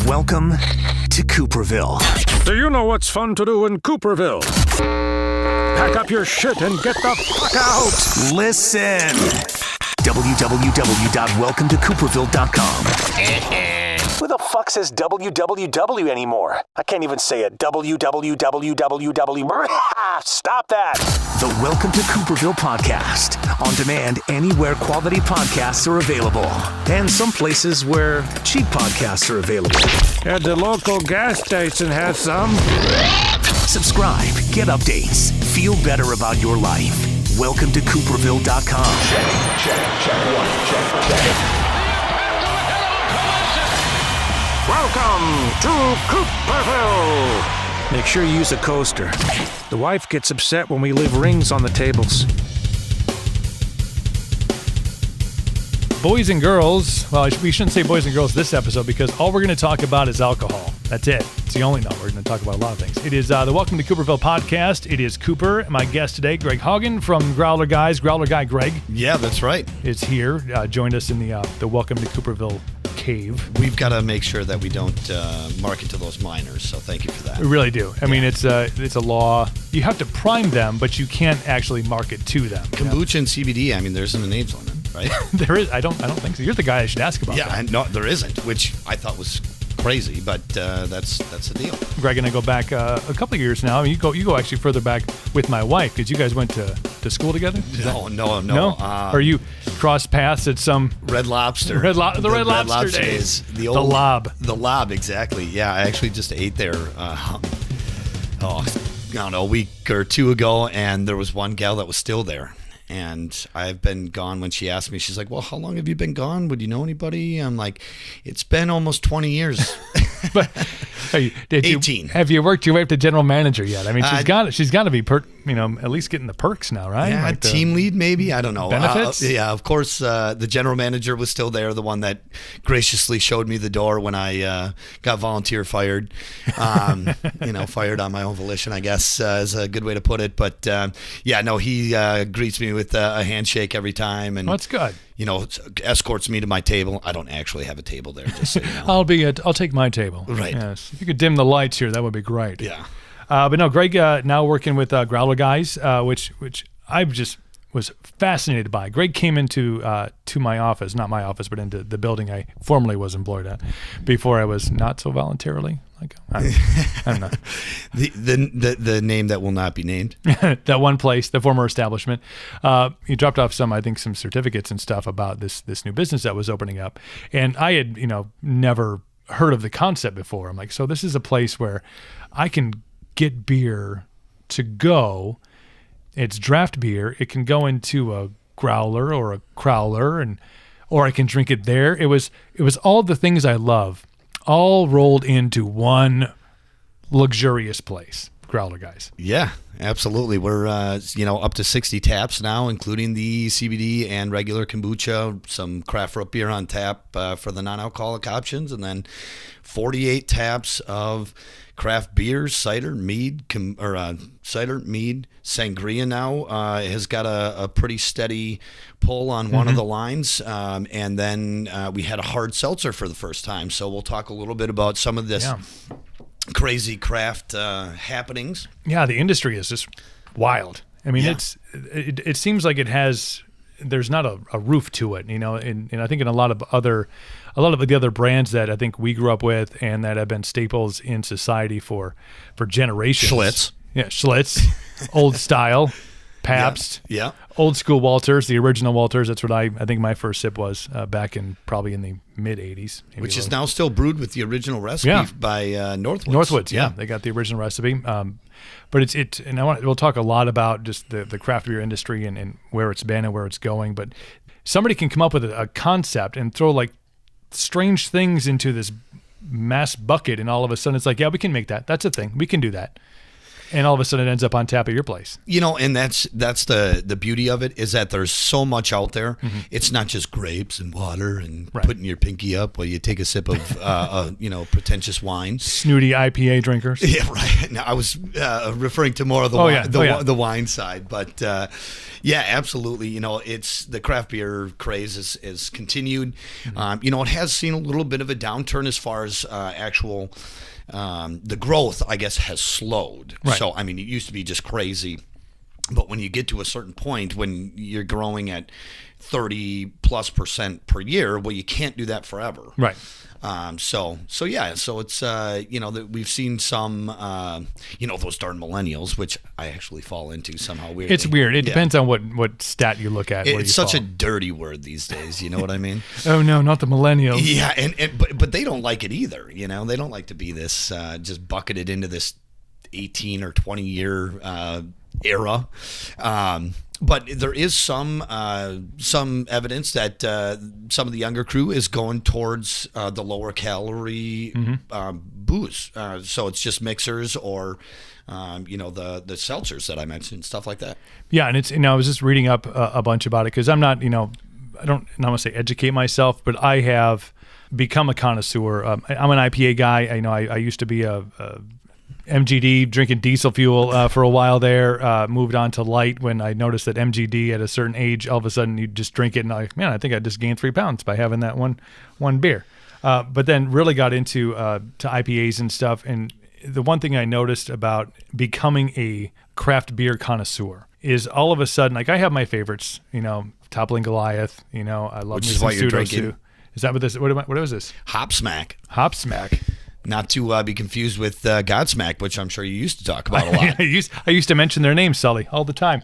Welcome to Cooperville. Do you know what's fun to do in Cooperville? Pack up your shit and get the fuck out! Listen. www.welcometocooperville.com. Who the fuck says www anymore? I can't even say it. www. Stop that. The Welcome to Cooperville podcast. On demand anywhere quality podcasts are available. And some places where cheap podcasts are available. And the local gas station has some. Subscribe, get updates, feel better about your life. Welcome to Cooperville.com. Check one, check. Welcome to Cooperville! Make sure you use a coaster. The wife gets upset when we leave rings on the tables. Boys and girls, well, we shouldn't say boys and girls this episode because all we're going to talk about is alcohol. That's it. It's the only we're going to talk about a lot of things. It is the Welcome to Cooperville podcast. It is Cooper. My guest today, Greg Haugen from Growler Guys. Growler Guy Greg. Yeah, that's right. Is here. Joined us in the Welcome to Cooperville cave. We've got to make sure that we don't market to those minors, so thank you for that. We really do. I mean, it's a law. You have to prime them, but you can't actually market to them. Kombucha and CBD, I mean, there isn't an age limit, right? There is. I don't think so. You're the guy I should ask about that. Yeah, no, there isn't, which I thought was crazy, but that's the deal. Greg and I go back a couple of years now. I mean, you go actually further back with my wife because you guys went to school together. No. Or you crossed paths at some Red Lobster. Red Lobster days. The Lob, exactly. Yeah, I actually just ate there. I don't know, a week or two ago, and there was one gal that was still there. And I've been gone. When she asked me, she's like, well, how long have you been gone? Would you know anybody? I'm like, it's been almost 20 years. But 18. Have you worked your way up to general manager yet? I mean, she's got to be at least getting the perks now, right? Yeah, like team lead maybe. I don't know. Benefits? Yeah, of course. The general manager was still there, the one that graciously showed me the door when I got volunteer fired. Fired on my own volition, I guess, is a good way to put it. But he greets me with a handshake every time, and that's good. Escorts me to my table. I don't actually have a table there. Just so you know. I'll take my table. Right. Yes. If you could dim the lights here, that would be great. Yeah. But no, Greg now working with Growler Guys, which I just was fascinated by. Greg came into to my office, not my office, but into the building I formerly was employed at before I was not so voluntarily. Like I don't know. the name that will not be named. That one place, the former establishment. He dropped off some certificates and stuff about this new business that was opening up, and I had never heard of the concept before. I'm like, so this is a place where I can get beer to go. It's draft beer. It can go into a growler or a crowler, or I can drink it there. It was all the things I love, all rolled into one luxurious place. Growler Guys. Yeah, absolutely. We're up to 60 taps now, including the CBD and regular kombucha, some craft root beer on tap for the non-alcoholic options, and then 48 taps of craft beers, cider, mead, sangria now has got a pretty steady pull on one of the lines, and then we had a hard seltzer for the first time. So we'll talk a little bit about some of this. Yeah. Crazy craft happenings. Yeah, the industry is just wild. I mean, it seems like there's not a roof to it, and I think in a lot of the other brands that I think we grew up with and that have been staples in society for generations. Schlitz. Yeah, Schlitz, old style, Pabst, yeah. Old school Walters, the original Walters. That's what I think my first sip was back in probably in the mid 80s. Which is now still brewed with the original recipe by Northwoods. Northwoods, yeah. They got the original recipe. But we'll talk a lot about just the craft beer industry and where it's been and where it's going. But somebody can come up with a concept and throw like strange things into this mass bucket, and all of a sudden it's like, yeah, we can make that. That's a thing. We can do that. And all of a sudden it ends up on tap at your place. And that's the beauty of it, is that there's so much out there. It's not just grapes and water and putting your pinky up while you take a sip of pretentious wine. Snooty IPA drinkers. Yeah, right. Now, I was referring to more of the wine side, but absolutely. It's the craft beer craze is continued. It has seen a little bit of a downturn as far as actual. The growth, I guess, has slowed. Right. So, it used to be just crazy. But when you get to a certain point, when you're growing at 30+% per year, well, you can't do that forever. Right. So it's, that we've seen some, those darn millennials, which I actually fall into somehow weirdly. It's weird. It depends on what stat you look at. It's such a dirty word these days. You know what I mean? Oh no, not the millennials. Yeah. But they don't like it either. They don't like to be this, just bucketed into this 18 or 20 year, era. But there is some evidence that some of the younger crew is going towards the lower calorie booze. So it's just mixers or the seltzers that I mentioned, stuff like that. Yeah, and it's I was just reading up a bunch about it because I'm not I don't want to say educate myself, but I have become a connoisseur. I'm an IPA guy. I used to be a MGD, drinking diesel fuel for a while there, moved on to light when I noticed that MGD at a certain age, all of a sudden you just drink it and I think I just gained 3 pounds by having that one beer. But then really got into to IPAs and stuff. And the one thing I noticed about becoming a craft beer connoisseur is all of a sudden, like I have my favorites, Toppling Goliath, I love Which is why you're drinking. Is that what this, what was this? Hop Smack. Not to be confused with Godsmack, which I'm sure you used to talk about a lot. I used to mention their names, Sully, all the time.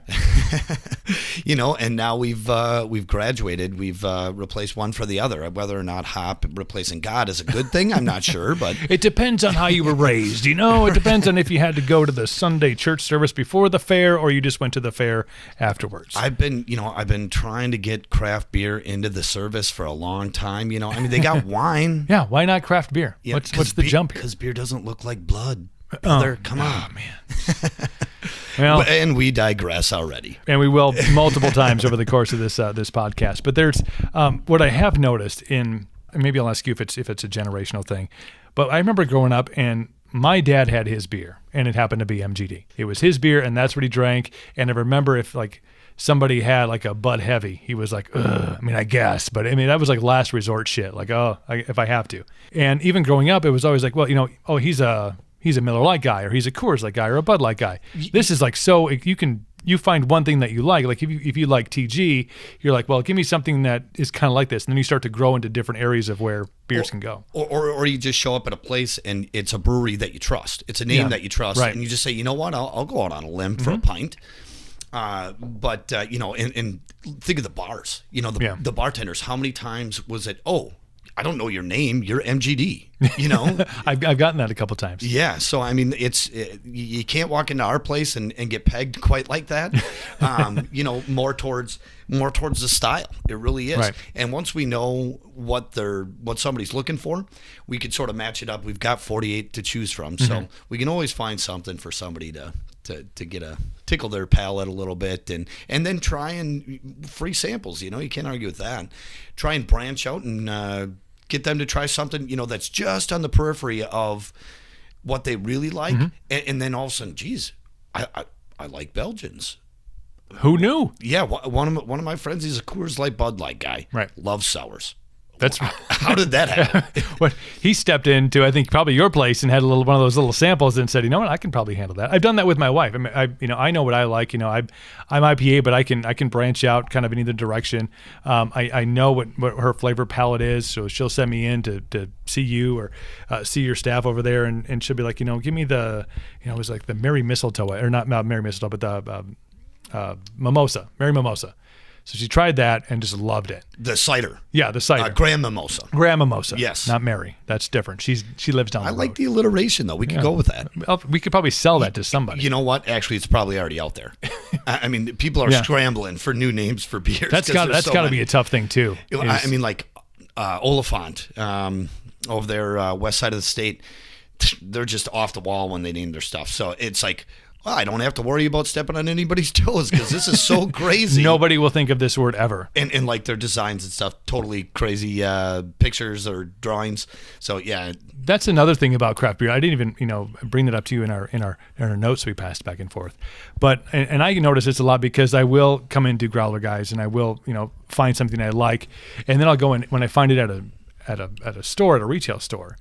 And now we've graduated. We've replaced one for the other. Whether or not hop replacing God is a good thing, I'm not sure. But it depends on how you were raised. It depends on if you had to go to the Sunday church service before the fair or you just went to the fair afterwards. I've been trying to get craft beer into the service for a long time. They got wine. Yeah, why not craft beer? Yeah, what's the jump here? Because beer doesn't look like blood. Brother, come on. Oh, man. Well, and we digress already. And we will multiple times over the course of this podcast. But there's what I have noticed and maybe I'll ask you if it's a generational thing, but I remember growing up and my dad had his beer and it happened to be MGD. It was his beer and that's what he drank. And I remember if somebody had like a Bud Heavy, he was like, ugh, I guess. But that was like last resort shit. Like, if I have to. And even growing up, it was always like, well, he's a Miller Lite guy or he's a Coors Light guy or a Bud Light guy. This is like, so you find one thing that you like. Like if you like TG, you're like, well, give me something that is kind of like this. And then you start to grow into different areas of where beers can go. Or you just show up at a place and it's a brewery that you trust. It's a name that you trust. Right. And you just say, you know what, I'll go out on a limb for a pint. But and think of the bars, the bartenders, how many times was it, I don't know your name, you're MGD, I've gotten that a couple times. Yeah. So, you can't walk into our place and get pegged quite like that. More towards the style. It really is. Right. And once we know what somebody's looking for, we could sort of match it up. We've got 48 to choose from. So we can always find something for somebody to tickle their palate a little bit and then try and free samples, you can't argue with that. Try and branch out and get them to try something, that's just on the periphery of what they really like. And then all of a sudden, geez, I like Belgians. Who knew? Yeah. One of my friends, he's a Coors Light, Bud Light guy. Right. Loves sours. That's how did that happen? Well, he stepped into, I think, probably your place and had one of those little samples and said, you know what, I can probably handle that. I've done that with my wife. I know what I like. I'm IPA, but I can branch out kind of in either direction. I know what her flavor palette is, so she'll send me in to see you or see your staff over there, and she'll be like, give me the, it was like the Merry Mistletoe, or not Merry Mistletoe, but the Mimosa, Merry Mimosa. So she tried that and just loved it. The cider. Yeah, the cider. Graham Mimosa. Graham Mimosa. Yes. Not Mary. That's different. She lives down the road. I like the alliteration, though. We could go with that. We could probably sell that to somebody. You know what? Actually, it's probably already out there. People are scrambling for new names for beers. That's got to be a tough thing, too. Oliphant over there, west side of the state, they're just off the wall when they name their stuff. So it's like well, I don't have to worry about stepping on anybody's toes because this is so crazy. Nobody will think of this word ever. And like their designs and stuff, totally crazy pictures or drawings. So yeah, that's another thing about craft beer. I didn't even bring that up to you in our notes we passed back and forth. But and I notice this a lot because I will come into Growler Guys and I will find something I like, and then I'll go in when I find it at a store, at a retail store,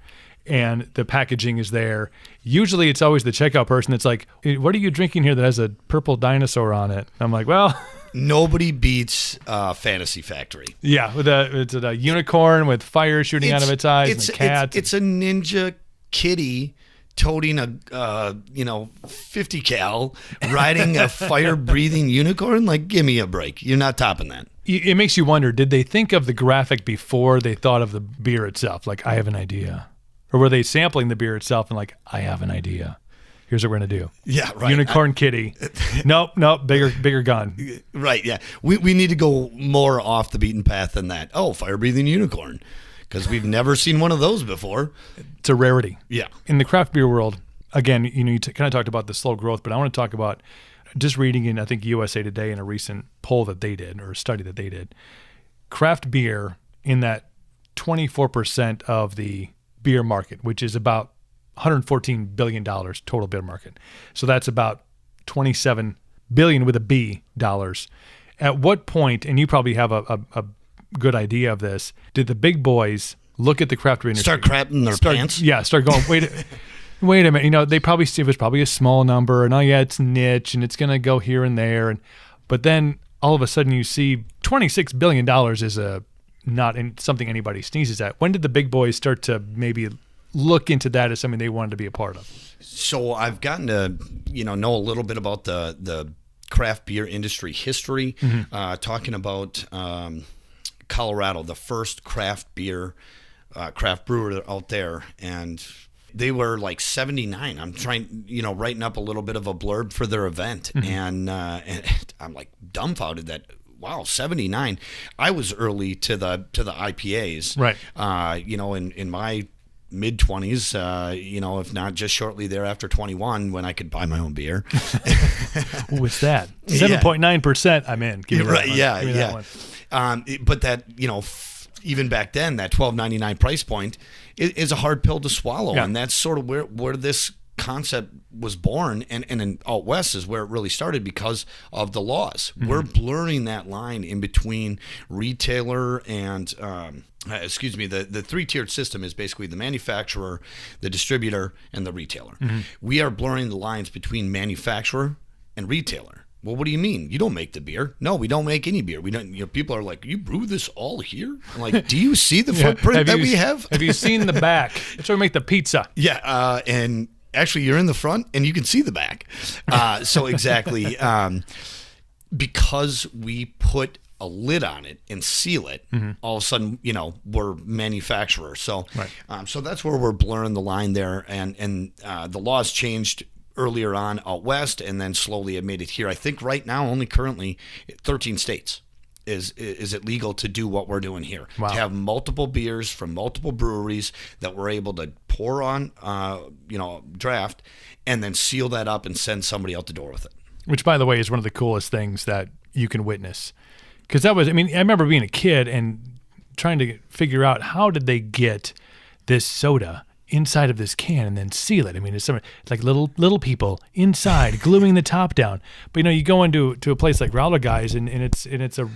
and the packaging is there. Usually it's always the checkout person that's like, what are you drinking here that has a purple dinosaur on it? I'm like, well, nobody beats Fantasy Factory. Yeah, it's a unicorn with fire shooting out of its eyes and a cat. It's a ninja kitty toting a 50 cal riding a fire breathing unicorn. Like, give me a break. You're not topping that. It makes you wonder, did they think of the graphic before they thought of the beer itself? Like, I have an idea. Or were they sampling the beer itself and like, I have an idea. Here's what we're going to do. Yeah, right. Unicorn kitty. Nope, bigger gun. Right, yeah. We need to go more off the beaten path than that. Oh, fire-breathing unicorn. Because we've never seen one of those before. It's a rarity. Yeah. In the craft beer world, again, you kind of talked about the slow growth, but I want to talk about just reading in, I think, USA Today in a recent poll that they did, or a study that they did, craft beer in that 24% of the beer market, which is about $114 billion total beer market. So that's about $27 billion with a B dollars. At what point, and you probably have a good idea of this, did the big boys look at the craft beer industry? Start crapping their pants? Yeah, start going, wait a minute. They probably see it was probably a small number, and it's niche, and it's going to go here and there. But then all of a sudden you see $26 billion is not something anybody sneezes at. When did the big boys start to maybe look into that as something they wanted to be a part of? So I've gotten to know a little bit about the craft beer industry history, talking about Colorado, the first craft brewer out there, and they were like 79. I'm trying, writing up a little bit of a blurb for their event, and I'm like dumbfounded that, wow, 79. I was early to the IPAs, right? In my mid-20s, if not just shortly thereafter 21, when I could buy my own beer. What's that? 7.9%. I'm in. Give me that right? one. Yeah, Give me yeah. that one. But that, even back then, that $12.99 price point is a hard pill to swallow, and that's sort of where this concept was born, and in out west is where it really started because of the laws. We're blurring that line in between retailer and the three-tiered system is basically the manufacturer, the distributor, and the retailer. We are blurring the lines between manufacturer and retailer. Well, what do you mean? You don't make the beer? No, we don't make any beer. We don't. People are like, you brew this all here? I'm like, do you see the footprint that we have? Have you seen the back? That's where we make the pizza. Yeah, and actually, you're in the front, and you can see the back. So exactly, because we put a lid on it and seal it, all of a sudden, we're manufacturers. So, so that's where we're blurring the line there, and the laws changed earlier on out west, and then slowly have made it here. I think right now, only currently 13 states is it legal to do what we're doing here. Wow. To have multiple beers from multiple breweries that we're able to pour on, draft, and then seal that up and send somebody out the door with it. Which, by the way, is one of the coolest things that you can witness. Because I remember being a kid and trying to figure out how did they get this soda inside of this can and then seal it. It's like little people inside gluing the top down. But you go into a place like Growler Guys and it's a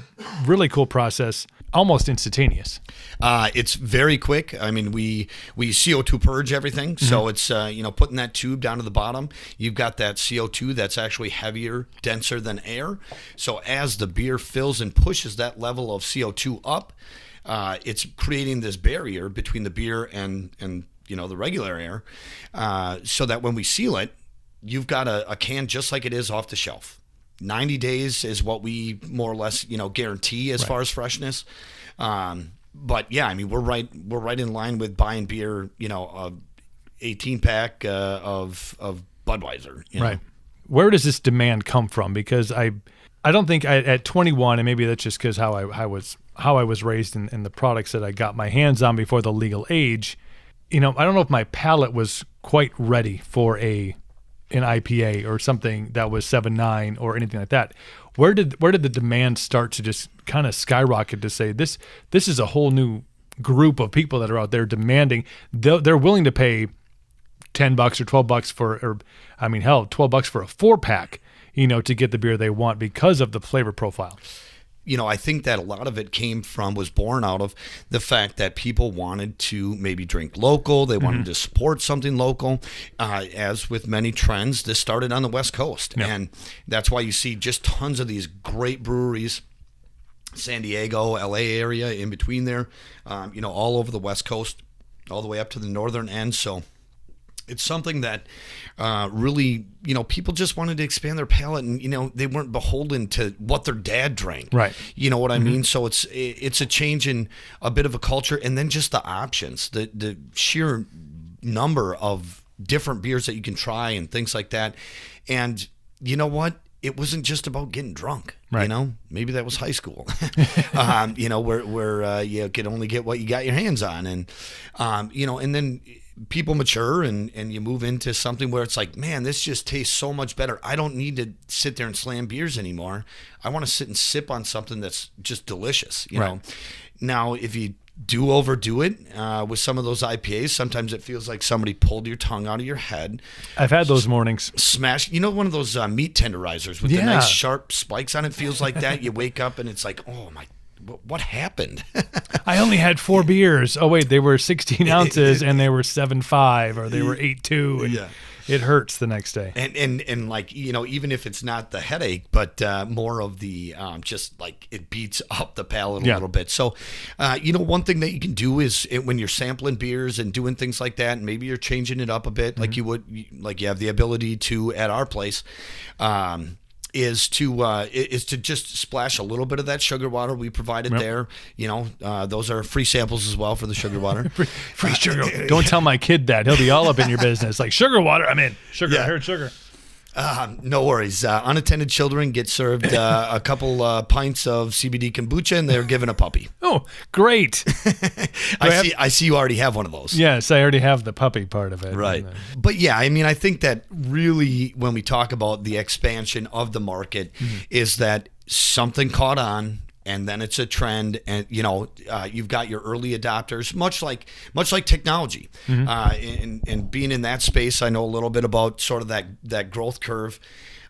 really cool process, almost instantaneous. It's very quick. We CO2 purge everything, so it's putting that tube down to the bottom. You've got that CO2 that's actually heavier, denser than air. So as the beer fills and pushes that level of CO2 up, it's creating this barrier between the beer and the regular air, so that when we seal it, you've got a can just like it is off the shelf. 90 days is what we more or less, guarantee as far as freshness. But yeah, we're right in line with buying beer, a 18-pack of Budweiser. Right. Where does this demand come from? Because I don't think at 21, and maybe that's just because how I was raised and the products that I got my hands on before the legal age. I don't know if my palate was quite ready for a an IPA or something that was 7.9 or anything like that. Where did the demand start to just kind of skyrocket to say this is a whole new group of people that are out there demanding, they're willing to pay $10 or $12 for, hell, $12 for a 4-pack, to get the beer they want because of the flavor profile. I think that a lot of it was born out of the fact that people wanted to maybe drink local. They wanted to support something local. As with many trends, this started on the West Coast. Yeah. And that's why you see just tons of these great breweries, San Diego, LA area, in between there, all over the West Coast, all the way up to the northern end. So it's something that really, people just wanted to expand their palate, and, they weren't beholden to what their dad drank. Right. You know what I mean? So it's a change in a bit of a culture, and then just the options, the sheer number of different beers that you can try and things like that. And you know what? It wasn't just about getting drunk, right. Maybe that was high school, where you could only get what you got your hands on. And, and then people mature and you move into something where it's like, man, this just tastes so much better. I don't need to sit there and slam beers anymore. I want to sit and sip on something that's just delicious, you know? Now, if you do overdo it with some of those IPAs, sometimes it feels like somebody pulled your tongue out of your head. I've had those mornings. Smash, one of those meat tenderizers with the nice sharp spikes on it feels like that. You wake up and it's like, oh my, what happened? I only had 4 beers. Oh wait, they were 16 ounces and they were 7.5 or they were 8.2. And it hurts the next day. And like, even if it's not the headache, but more of the just like it beats up the palate a little bit. So, one thing that you can do is when you're sampling beers and doing things like that, and maybe you're changing it up a bit, like you have the ability to at our place, is to just splash a little bit of that sugar water we provided there. Those are free samples as well for the sugar water. free sugar. Don't tell my kid that. He'll be all up in your business. Like, sugar water, I'm in. Sugar, I heard sugar. No worries. Unattended children get served a couple pints of CBD kombucha, and they're given a puppy. Oh, great! I see you already have one of those. Yes, I already have the puppy part of it. Right. But yeah, I think that really when we talk about the expansion of the market is that something caught on. And then it's a trend, and you've got your early adopters, much like technology. And being in that space, I know a little bit about sort of that growth curve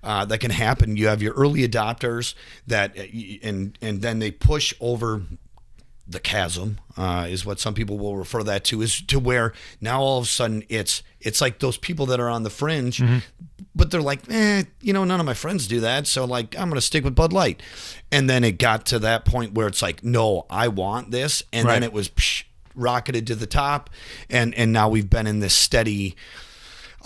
that can happen. You have your early adopters that, and then they push over the chasm, is what some people will refer that to, is to where now all of a sudden it's like those people that are on the fringe, but they're like, none of my friends do that, so like I'm gonna stick with Bud Light. And then it got to that point where it's like, no, I want this, and then it was rocketed to the top, and now we've been in this steady.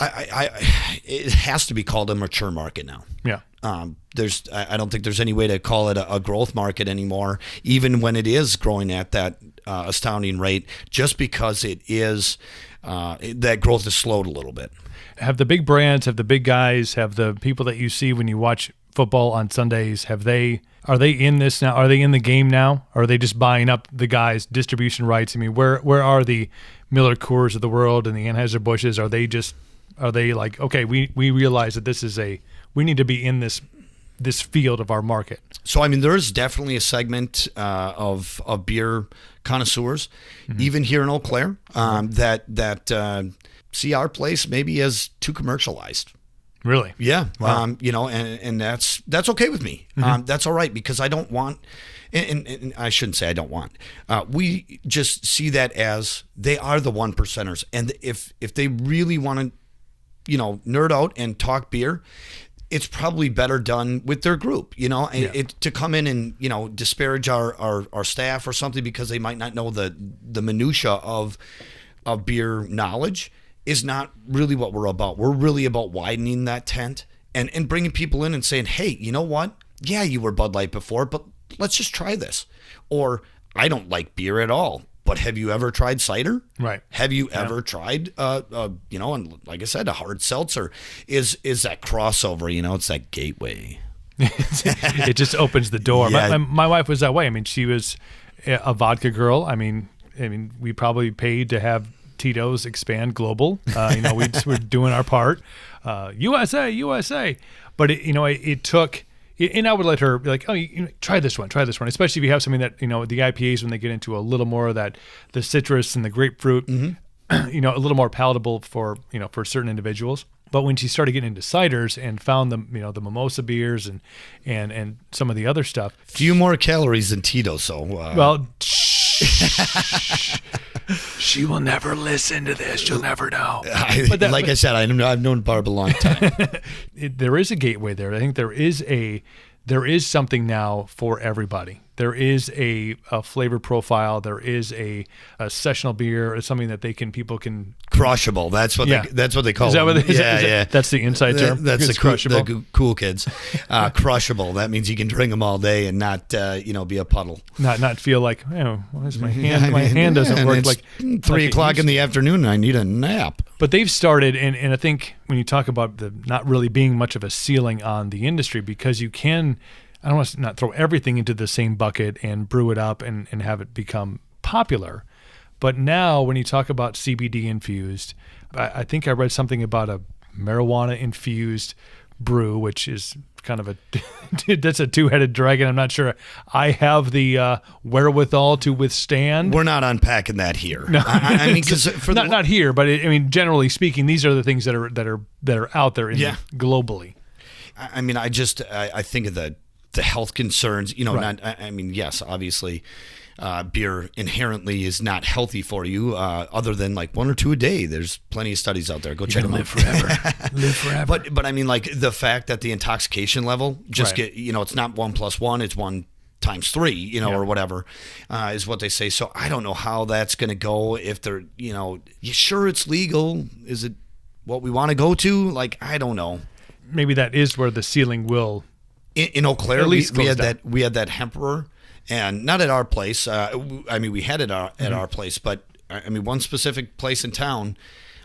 It has to be called a mature market now. Yeah. I don't think there's any way to call it a growth market anymore, even when it is growing at that astounding rate, just because it is that growth has slowed a little bit. Have the big brands, have the big guys, have the people that you see when you watch football on Sundays, are they in this now? Are they in the game now? Or are they just buying up the guys' distribution rights? Where are the Miller Coors of the world and the Anheuser-Busch's? Are they like, okay, we realize that we need to be in this field of our market? So, there's definitely a segment of beer connoisseurs, even here in Eau Claire, that see our place maybe as too commercialized. Really? Yeah. Wow. And that's okay with me. That's all right, because I don't want, and I shouldn't say I don't want, we just see that as they are the 1%ers. And if they really want to, nerd out and talk beer, it's probably better done with their group, to come in and, disparage our staff or something because they might not know the minutia of beer knowledge is not really what we're about. We're really about widening that tent and bringing people in and saying, hey, you know what? Yeah, you were Bud Light before, but let's just try this. Or I don't like beer at all, but have you ever tried cider? Right. Have you ever tried, and like I said, a hard seltzer is that crossover, it's that gateway. It just opens the door. Yeah. My wife was that way. She was a vodka girl. We probably paid to have Tito's expand global. We're doing our part. USA. But it took. And I would let her be like, oh, try this one, especially if you have something that, the IPAs, when they get into a little more of that, the citrus and the grapefruit, a little more palatable for certain individuals. But when she started getting into ciders and found the mimosa beers and some of the other stuff. Few more calories than Tito's, so. Well, she will never listen to this. She'll never know. I said, I've known Barb a long time. There is a gateway there. I think there is something now for everybody. There is a flavor profile. There is a sessional beer, or something that people can crushable. That's what they call it. Is that what it is? Yeah. That's the inside term. That's crushable. The cool kids. Crushable. That means you can drink them all day and not be a puddle. Not feel like, why is my hand? My hand doesn't work. Like 3 o'clock in the afternoon, and I need a nap. But they've started, and I think when you talk about the not really being much of a ceiling on the industry, because you can, I don't want to not throw everything into the same bucket and brew it up and have it become popular. But now when you talk about CBD infused, I think I read something about a marijuana infused brew, which is kind of that's a two-headed dragon. I'm not sure I have the wherewithal to withstand. We're not unpacking that here. No. I mean, because not here, but generally speaking, these are the things that are out there globally. I mean, I think of the health concerns. Right. Yes, obviously. Beer inherently is not healthy for you, other than like 1 or 2 a day. There's plenty of studies out there. Go check them out. Live forever. But I mean, like the fact that the intoxication level it's not 1 + 1, it's 1 × 3, or whatever, is what they say. So I don't know how that's going to go. If they're, sure it's legal. Is it what we want to go to? Like, I don't know. Maybe that is where the ceiling will. In Eau Claire, we had down. we had that hemperer. And not at our place. We had it at our place, but one specific place in town,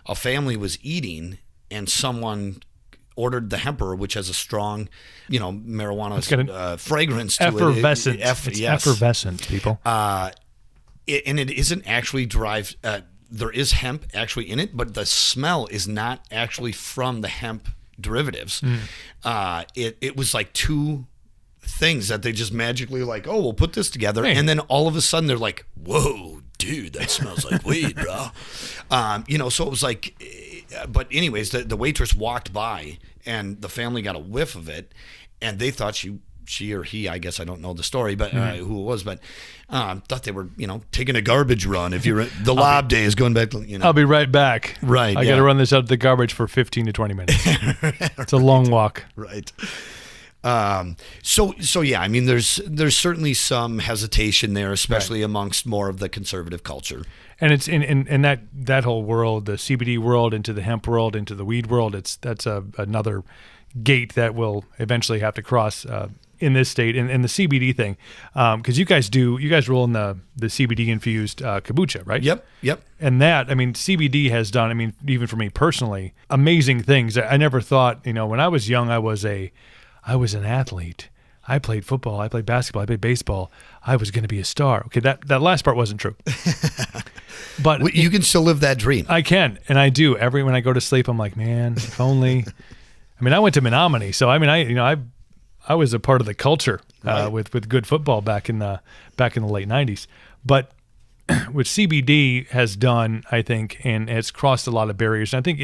a family was eating, and someone ordered the hemperer, which has a strong, marijuana fragrance to effervescent. It's effervescent, people. And it isn't actually derived. There is hemp actually in it, but the smell is not actually from the hemp derivatives. It was like 2 things that they just magically like, oh, we'll put this together, and then all of a sudden they're like, whoa, dude, that smells like weed, bro. So it was like, but anyways, the waitress walked by and the family got a whiff of it, and they thought she or he, I guess I don't know the story, but who it was, but thought they were, taking a garbage run. If you're the lob day is going back to, I'll be right back. Right. I got to run this out of the garbage for 15 to 20 minutes. It's a long walk. Right. So yeah, I mean, there's certainly some hesitation there, especially amongst more of the conservative culture. And it's in that whole world, the CBD world into the hemp world, into the weed world. That's another gate that we'll eventually have to cross in this state. And the CBD thing, because you guys roll in the CBD infused kombucha, right? Yep. And that, CBD has done, even for me personally, amazing things. I never thought, when I was young, I was an athlete. I played football. I played basketball. I played baseball. I was going to be a star. Okay, that last part wasn't true. But you can still live that dream. I can, and I do. When I go to sleep, I'm like, man, if only. I went to Menominee, so I was a part of the culture with good football back in the late '90s. But what CBD has done, I think, and it's crossed a lot of barriers. And I think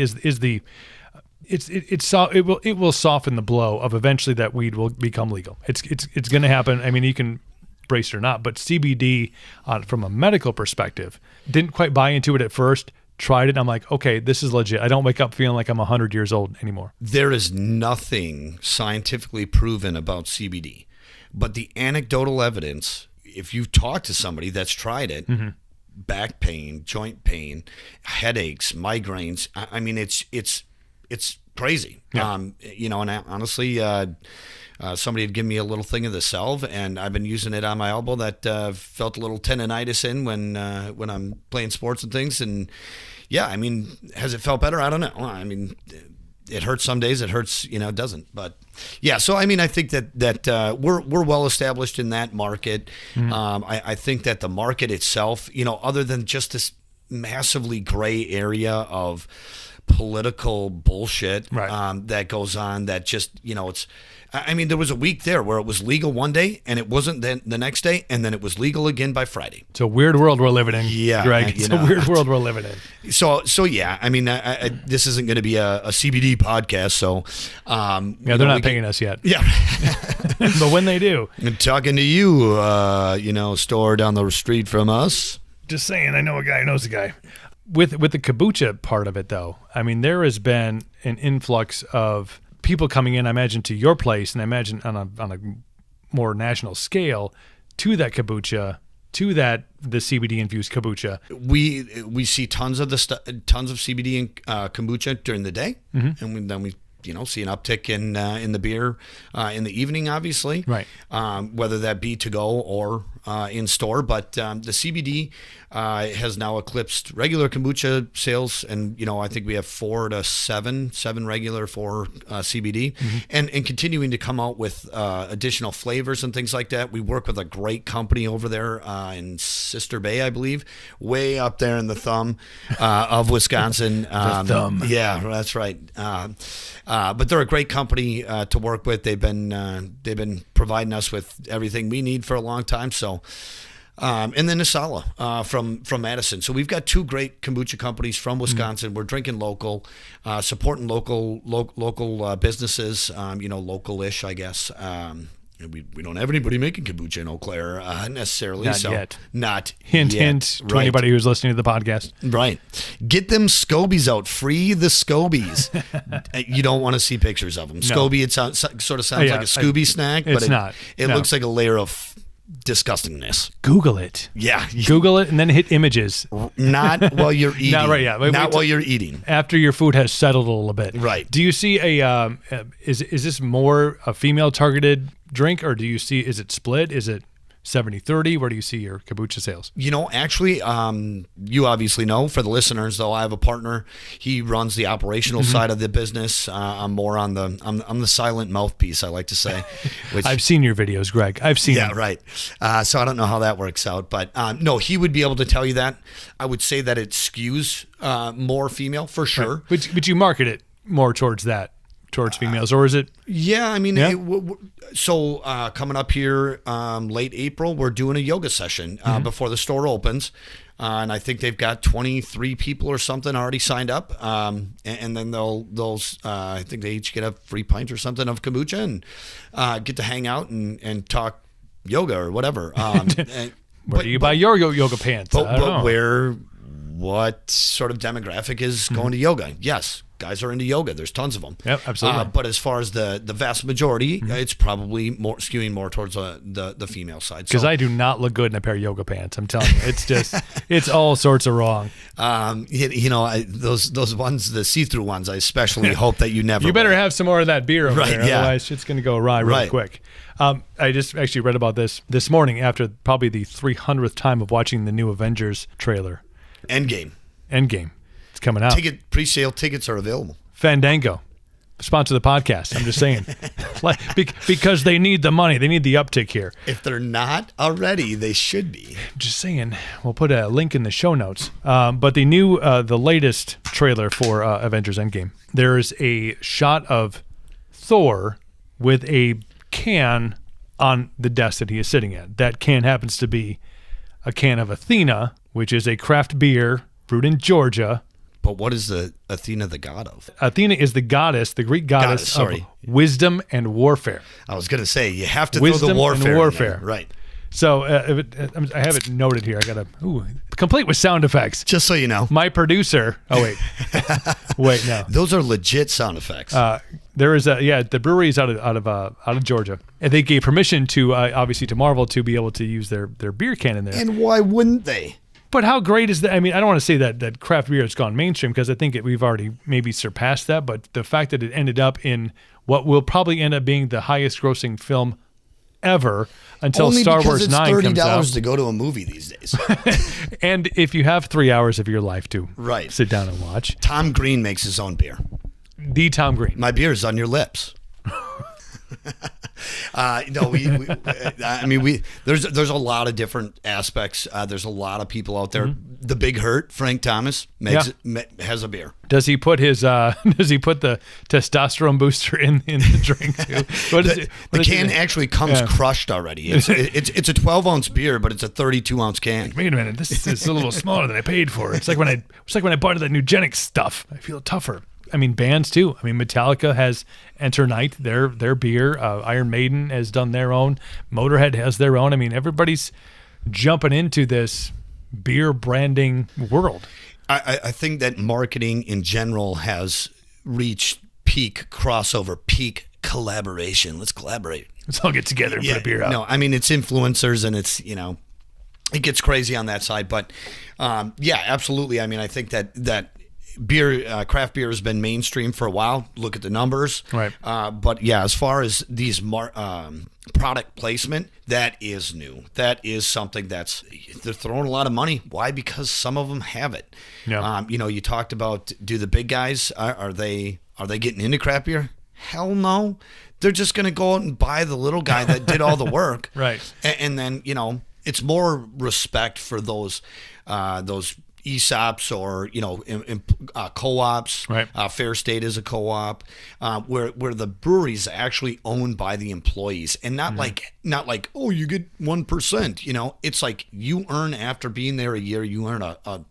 it will soften the blow of eventually that weed will become legal. It's going to happen. You can brace it or not, but CBD from a medical perspective, didn't quite buy into it at first. Tried it. I'm like, okay, this is legit. I don't wake up feeling like I'm 100 years old anymore. There is nothing scientifically proven about CBD, but the anecdotal evidence, if you talk to somebody that's tried it, back pain, joint pain, headaches, migraines, it's crazy. Yeah. And honestly, somebody had given me a little thing of the Salve, and I've been using it on my elbow that felt a little tendonitis in when I'm playing sports and things. And yeah, has it felt better? I don't know. It hurts some days. It hurts, it doesn't. But yeah, so I think that we're well established in that market. I think that the market itself, other than just this massively gray area of political bullshit that goes on that just, it's, I mean, there was a week there where it was legal one day and it wasn't then the next day, and then it was legal again by Friday. It's a weird world we're living in. Yeah, Greg. It's a weird world we're living in. So yeah, I mean, this isn't going to be a CBD podcast, so they're not paying us yet. Yeah, but when they do, I'm talking to you, store down the street from us. Just saying, I know a guy who knows a guy. With the kombucha part of it, though, I mean, there has been an influx of people coming in, I imagine, to your place, and I imagine on a more national scale, to that kombucha, to the CBD infused kombucha. We see tons of CBD and kombucha during the day, and then we see an uptick in the beer in the evening, obviously, right? Whether that be to go or in store, but the CBD has now eclipsed regular kombucha sales, and I think we have 4 to 7 regular for CBD, and continuing to come out with additional flavors and things like that. We work with a great company over there in Sister Bay, I believe, way up there in the thumb of Wisconsin. The thumb, yeah, that's right. But they're a great company to work with. They've been providing us with everything we need for a long time. So, and then Nisala from Madison. So we've got 2 great kombucha companies from Wisconsin. We're drinking local, supporting local businesses. Local-ish, I guess. We don't have anybody making kombucha in Eau Claire necessarily. Not yet. Not hint, yet. Hint to anybody who's listening to the podcast. Right. Get them scobies out. Free the scobies. You don't want to see pictures of them. No. Scobie, it sort of sounds like a Scooby snack, but it looks like a layer of disgustingness. Google it. Yeah. Google it and then hit images. Not while you're eating. Not right, yeah. Not while you're eating. After your food has settled a little bit. Right. Do you see is this more a female targeted drink, or is it split? Is it 70-30? Where do you see your kombucha sales? Actually, you obviously know. For the listeners, though, I have a partner. He runs the operational side of the business. I'm more on I'm the silent mouthpiece, I like to say. Which, I've seen your videos, Greg. I've seen them. Yeah, right. So I don't know how that works out. But no, he would be able to tell you that. I would say that it skews more female, for sure. Right. But you market it more towards females, or is it? Yeah, I mean, so coming up here late April, we're doing a yoga session before the store opens, and I think they've got 23 people or something already signed up, and then they'll I think they each get a free pint or something of kombucha and get to hang out and talk yoga or whatever. Where do you buy your yoga pants? I don't know. What sort of demographic is going to yoga? Yes. Guys are into yoga. There's tons of them. Yep, absolutely. But as far as the vast majority, it's probably skewing more towards the female side. Because I do not look good in a pair of yoga pants. I'm telling you, it's just it's all sorts of wrong. Those ones, the see-through ones, I especially hope that you never. You better have some more of that beer over there, yeah. Otherwise it's going to go awry really quick. I just actually read about this morning after probably the 300th time of watching the new Avengers trailer. Endgame. It's coming out. Pre-sale tickets are available. Fandango, sponsor the podcast. I'm just saying, because they need the money. They need the uptick here. If they're not already, they should be. I'm just saying. We'll put a link in the show notes. But the latest trailer for Avengers Endgame, there's a shot of Thor with a can on the desk that he is sitting at. That can happens to be a can of Athena, which is a craft beer brewed in Georgia. But what is the Athena the god of? Athena is the Greek goddess of wisdom and warfare. I was going to say, you have to wisdom throw the warfare. And warfare. Right. So I have it noted here. I got complete with sound effects. Just so you know. My producer. Oh, wait. Wait, no. Those are legit sound effects. There is the brewery is out of Georgia. And they gave permission to, obviously, to Marvel to be able to use their beer can in there. And why wouldn't they? But how great is that? I mean, I don't want to say that craft beer has gone mainstream because I think we've already maybe surpassed that. But the fact that it ended up in what will probably end up being the highest grossing film ever until Star Wars 9 comes out. It's $30 to go to a movie these days. And if you have 3 hours of your life to right. sit down and watch. Tom Green makes his own beer. The Tom Green. My beer is on your lips. There's a lot of different aspects. There's a lot of people out there the big hurt, Frank Thomas, has a beer. Does he put his does he put the testosterone booster in the drink too? The can actually comes crushed already. It's a 12-ounce beer, but it's a 32-ounce can. Wait a minute, this is a little smaller than I paid for. It's like when I bought that Nugenics stuff. I feel tougher. I mean, bands too. I mean, Metallica has Enter Night, their beer. Iron Maiden has done their own. Motorhead has their own. I mean, everybody's jumping into this beer branding world. I think that marketing in general has reached peak crossover, peak collaboration. Let's collaborate. Let's all get together and put a beer out. No, I mean, it's influencers and it's, it gets crazy on that side. But absolutely. I mean, I think that beer, craft beer has been mainstream for a while. Look at the numbers. Right. But yeah, as far as these product placement, that is new. That is something they're throwing a lot of money. Why? Because some of them have it. Yeah. You talked about, do the big guys, are they getting into craft beer? Hell no. They're just going to go out and buy the little guy that did all the work. Right. And then, it's more respect for those ESOPs or co-ops. Right. Fair State is a co-op where the brewery is actually owned by the employees and not like oh, you get 1%. It's like you earn, after being there a year, you earn a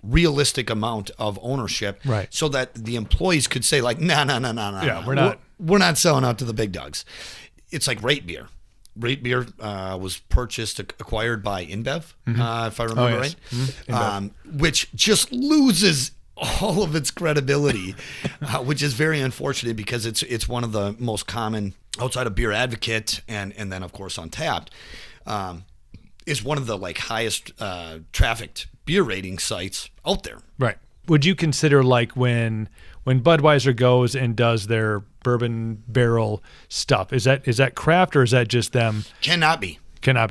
realistic amount of ownership, right? So that the employees could say like, no, we're not selling out to the big dogs. It's like Rate Beer. Rate Beer was acquired by InBev, if I remember right, which just loses all of its credibility, which is very unfortunate because it's one of the most common outside of Beer Advocate and then of course Untapped, is one of the highest trafficked beer rating sites out there. Right. Would you consider when Budweiser goes and does their bourbon barrel stuff, is that craft or is that just them? Cannot be. There's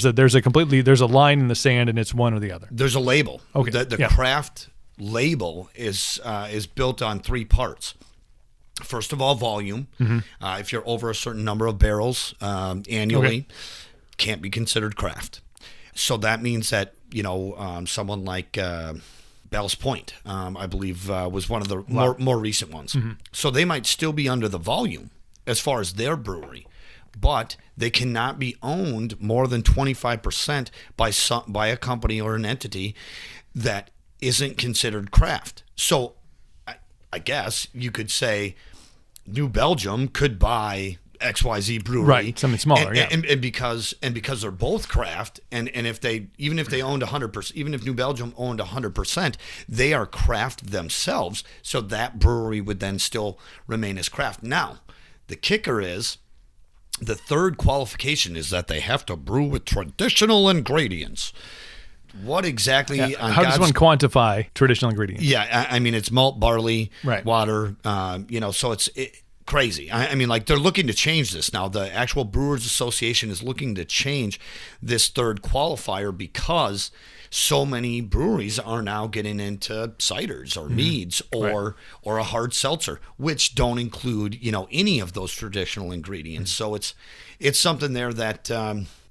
a line in the sand and it's one or the other. There's a label. Okay. The craft label is built on three parts. First of all, volume. If you're over a certain number of barrels annually, can't be considered craft. So that means that someone like Ballast Point, I believe, was one of the more recent ones. So they might still be under the volume as far as their brewery, but they cannot be owned more than 25% by a company or an entity that isn't considered craft. So I guess you could say New Belgium could buy XYZ brewery, right? Something smaller, and because they're both craft, and if they owned 100%, even if New Belgium owned 100%, they are craft themselves. So that brewery would then still remain as craft. Now, the kicker is the third qualification is that they have to brew with traditional ingredients. What exactly? How does one quantify traditional ingredients? Yeah, I mean it's malt, barley, right, water. So it's crazy. I mean, they're looking to change this now. The actual Brewers Association is looking to change this third qualifier because so many breweries are now getting into ciders or meads or a hard seltzer, which don't include any of those traditional ingredients. So it's something there that.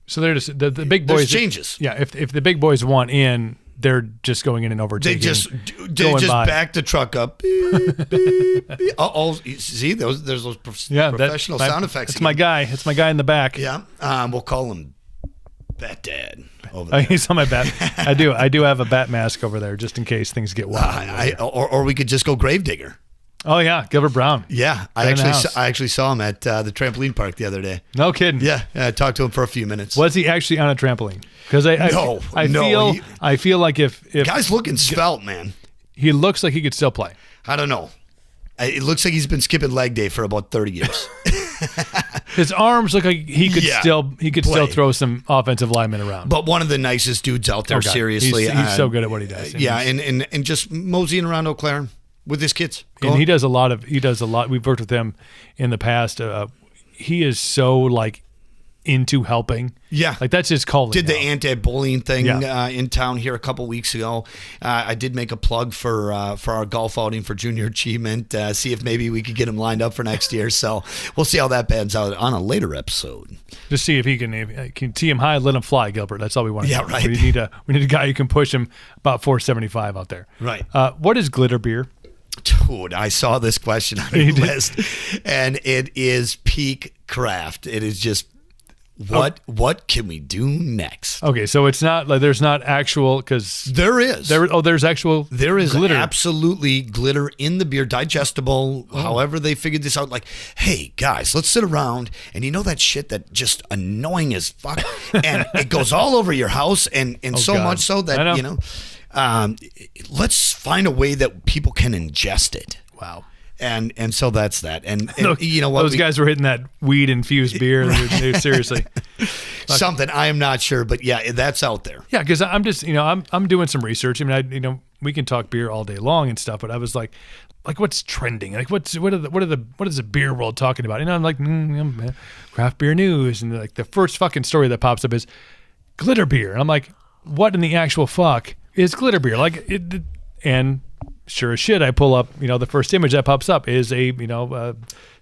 So they're just the big boys. There's changes. Yeah, if the big boys want in, they're just going in and overtaking. They just back the truck up. Beep, beep, beep. See, there's those professional sound effects. It's my guy. It's my guy in the back. Yeah, we'll call him Bat Dad over there. He's on my bat. I do have a bat mask over there just in case things get wild. Or we could just go Gravedigger. Oh yeah, Gilbert Brown. Yeah, I actually saw him at the trampoline park the other day. No kidding. Yeah, I talked to him for a few minutes. Was he actually on a trampoline? Because I feel like if guy's looking svelte, man, he looks like he could still play. I don't know. It looks like he's been skipping leg day for about 30 years. His arms look like he could still throw some offensive linemen around. But one of the nicest dudes out there. Seriously, he's so good at what he does. Yeah, and just moseying around Eau Claire with his kids. He does a lot. We've worked with him in the past. He is so into helping. Yeah. Like that's his calling. Did the now. anti-bullying thing Yeah. in town here a couple weeks ago. I did make a plug for our golf outing for junior achievement. See if maybe we could get him lined up for next year. So we'll see how that pans out on a later episode. Just see if he can tee him high, let him fly, Gilbert. That's all we want. Yeah, right. We need a guy who can push him about 475 out there. Right. What is glitter beer? Dude, I saw this question on your list, and it is peak craft. It is just what can we do next? Okay, so it's not like there's not actual because there is there's actual there is glitter. Absolutely glitter in the beer, digestible. However they figured this out, like, hey guys, let's sit around and you know that shit that just annoying as fuck, and it goes all over your house, and so God. much so that you know, let's find a way that people can ingest it. Wow. And so that's that. And you know what? Those guys were hitting that weed infused beer. They're seriously something I am not sure, but yeah, that's out there. Yeah, because I'm just I'm doing some research. I mean, we can talk beer all day long and stuff, but I was like what's trending? Like what is the beer world talking about? I'm like craft beer news, and like the first fucking story that pops up is glitter beer, and I'm like, what in the actual fuck is glitter beer? Like it, and sure as shit, I pull up, the first image that pops up is a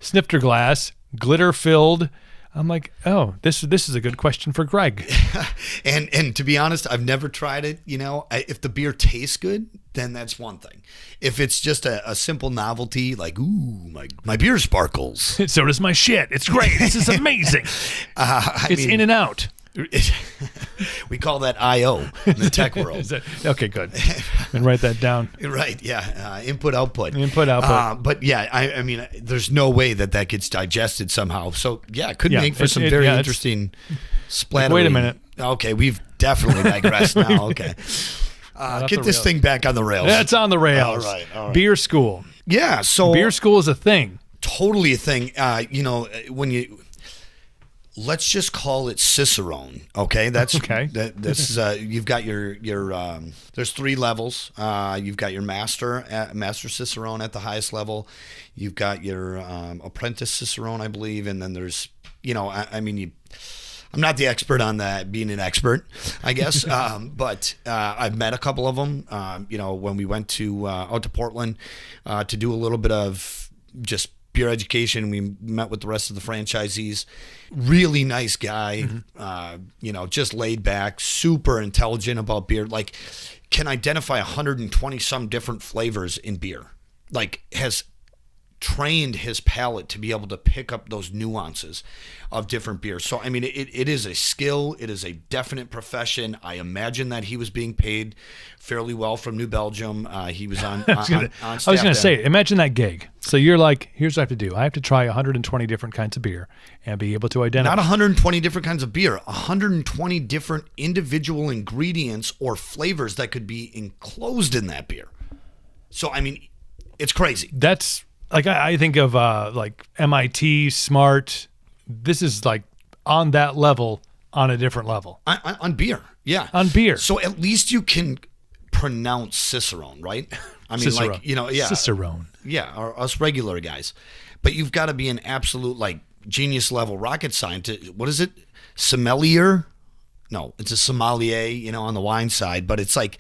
snifter glass, glitter filled. I'm like, oh, this is a good question for Greg. and to be honest, I've never tried it. If the beer tastes good, then that's one thing. If it's just a simple novelty, like, ooh, my beer sparkles. So does my shit. It's great. This is amazing. It's in and out. We call that I/O in the tech world. Okay, good. And write that down. Right, yeah. Input, output. But yeah, I mean, there's no way that gets digested somehow. So yeah, it could make for some very interesting splattering. Wait a minute. Okay, we've definitely digressed now. Okay. Get this thing back on the rails. Yeah, it's on the rails. All right. Beer school. Yeah, so beer school is a thing. Totally a thing. When you... Let's just call it Cicerone, okay? That's okay. That's you've got your there's 3 levels. You've got your master Cicerone at the highest level. You've got your apprentice Cicerone, I believe, and then there's I'm not the expert on that, being an expert, I guess, but I've met a couple of them. When we went to out to Portland to do a little bit of just beer education, we met with the rest of the franchisees. Really nice guy, just laid back, super intelligent about beer. Like, can identify 120 some different flavors in beer. Like, has trained his palate to be able to pick up those nuances of different beers. So, I mean, it is a skill. It is a definite profession. I imagine that he was being paid fairly well from New Belgium. He was on staff. I was going to say, imagine that gig. So you're like, here's what I have to do. I have to try 120 different kinds of beer and be able to identify. Not 120 different kinds of beer, 120 different individual ingredients or flavors that could be enclosed in that beer. So, I mean, it's crazy. That's... Like I think of like MIT, Smart. This is like on that level, on a different level. On beer, yeah. On beer. So at least you can pronounce Cicerone, right? I mean, Cicerone. Yeah. Cicerone. Yeah, or us regular guys. But you've got to be an absolute genius level rocket scientist. What is it? Sommelier? No, it's a sommelier, on the wine side. But it's like...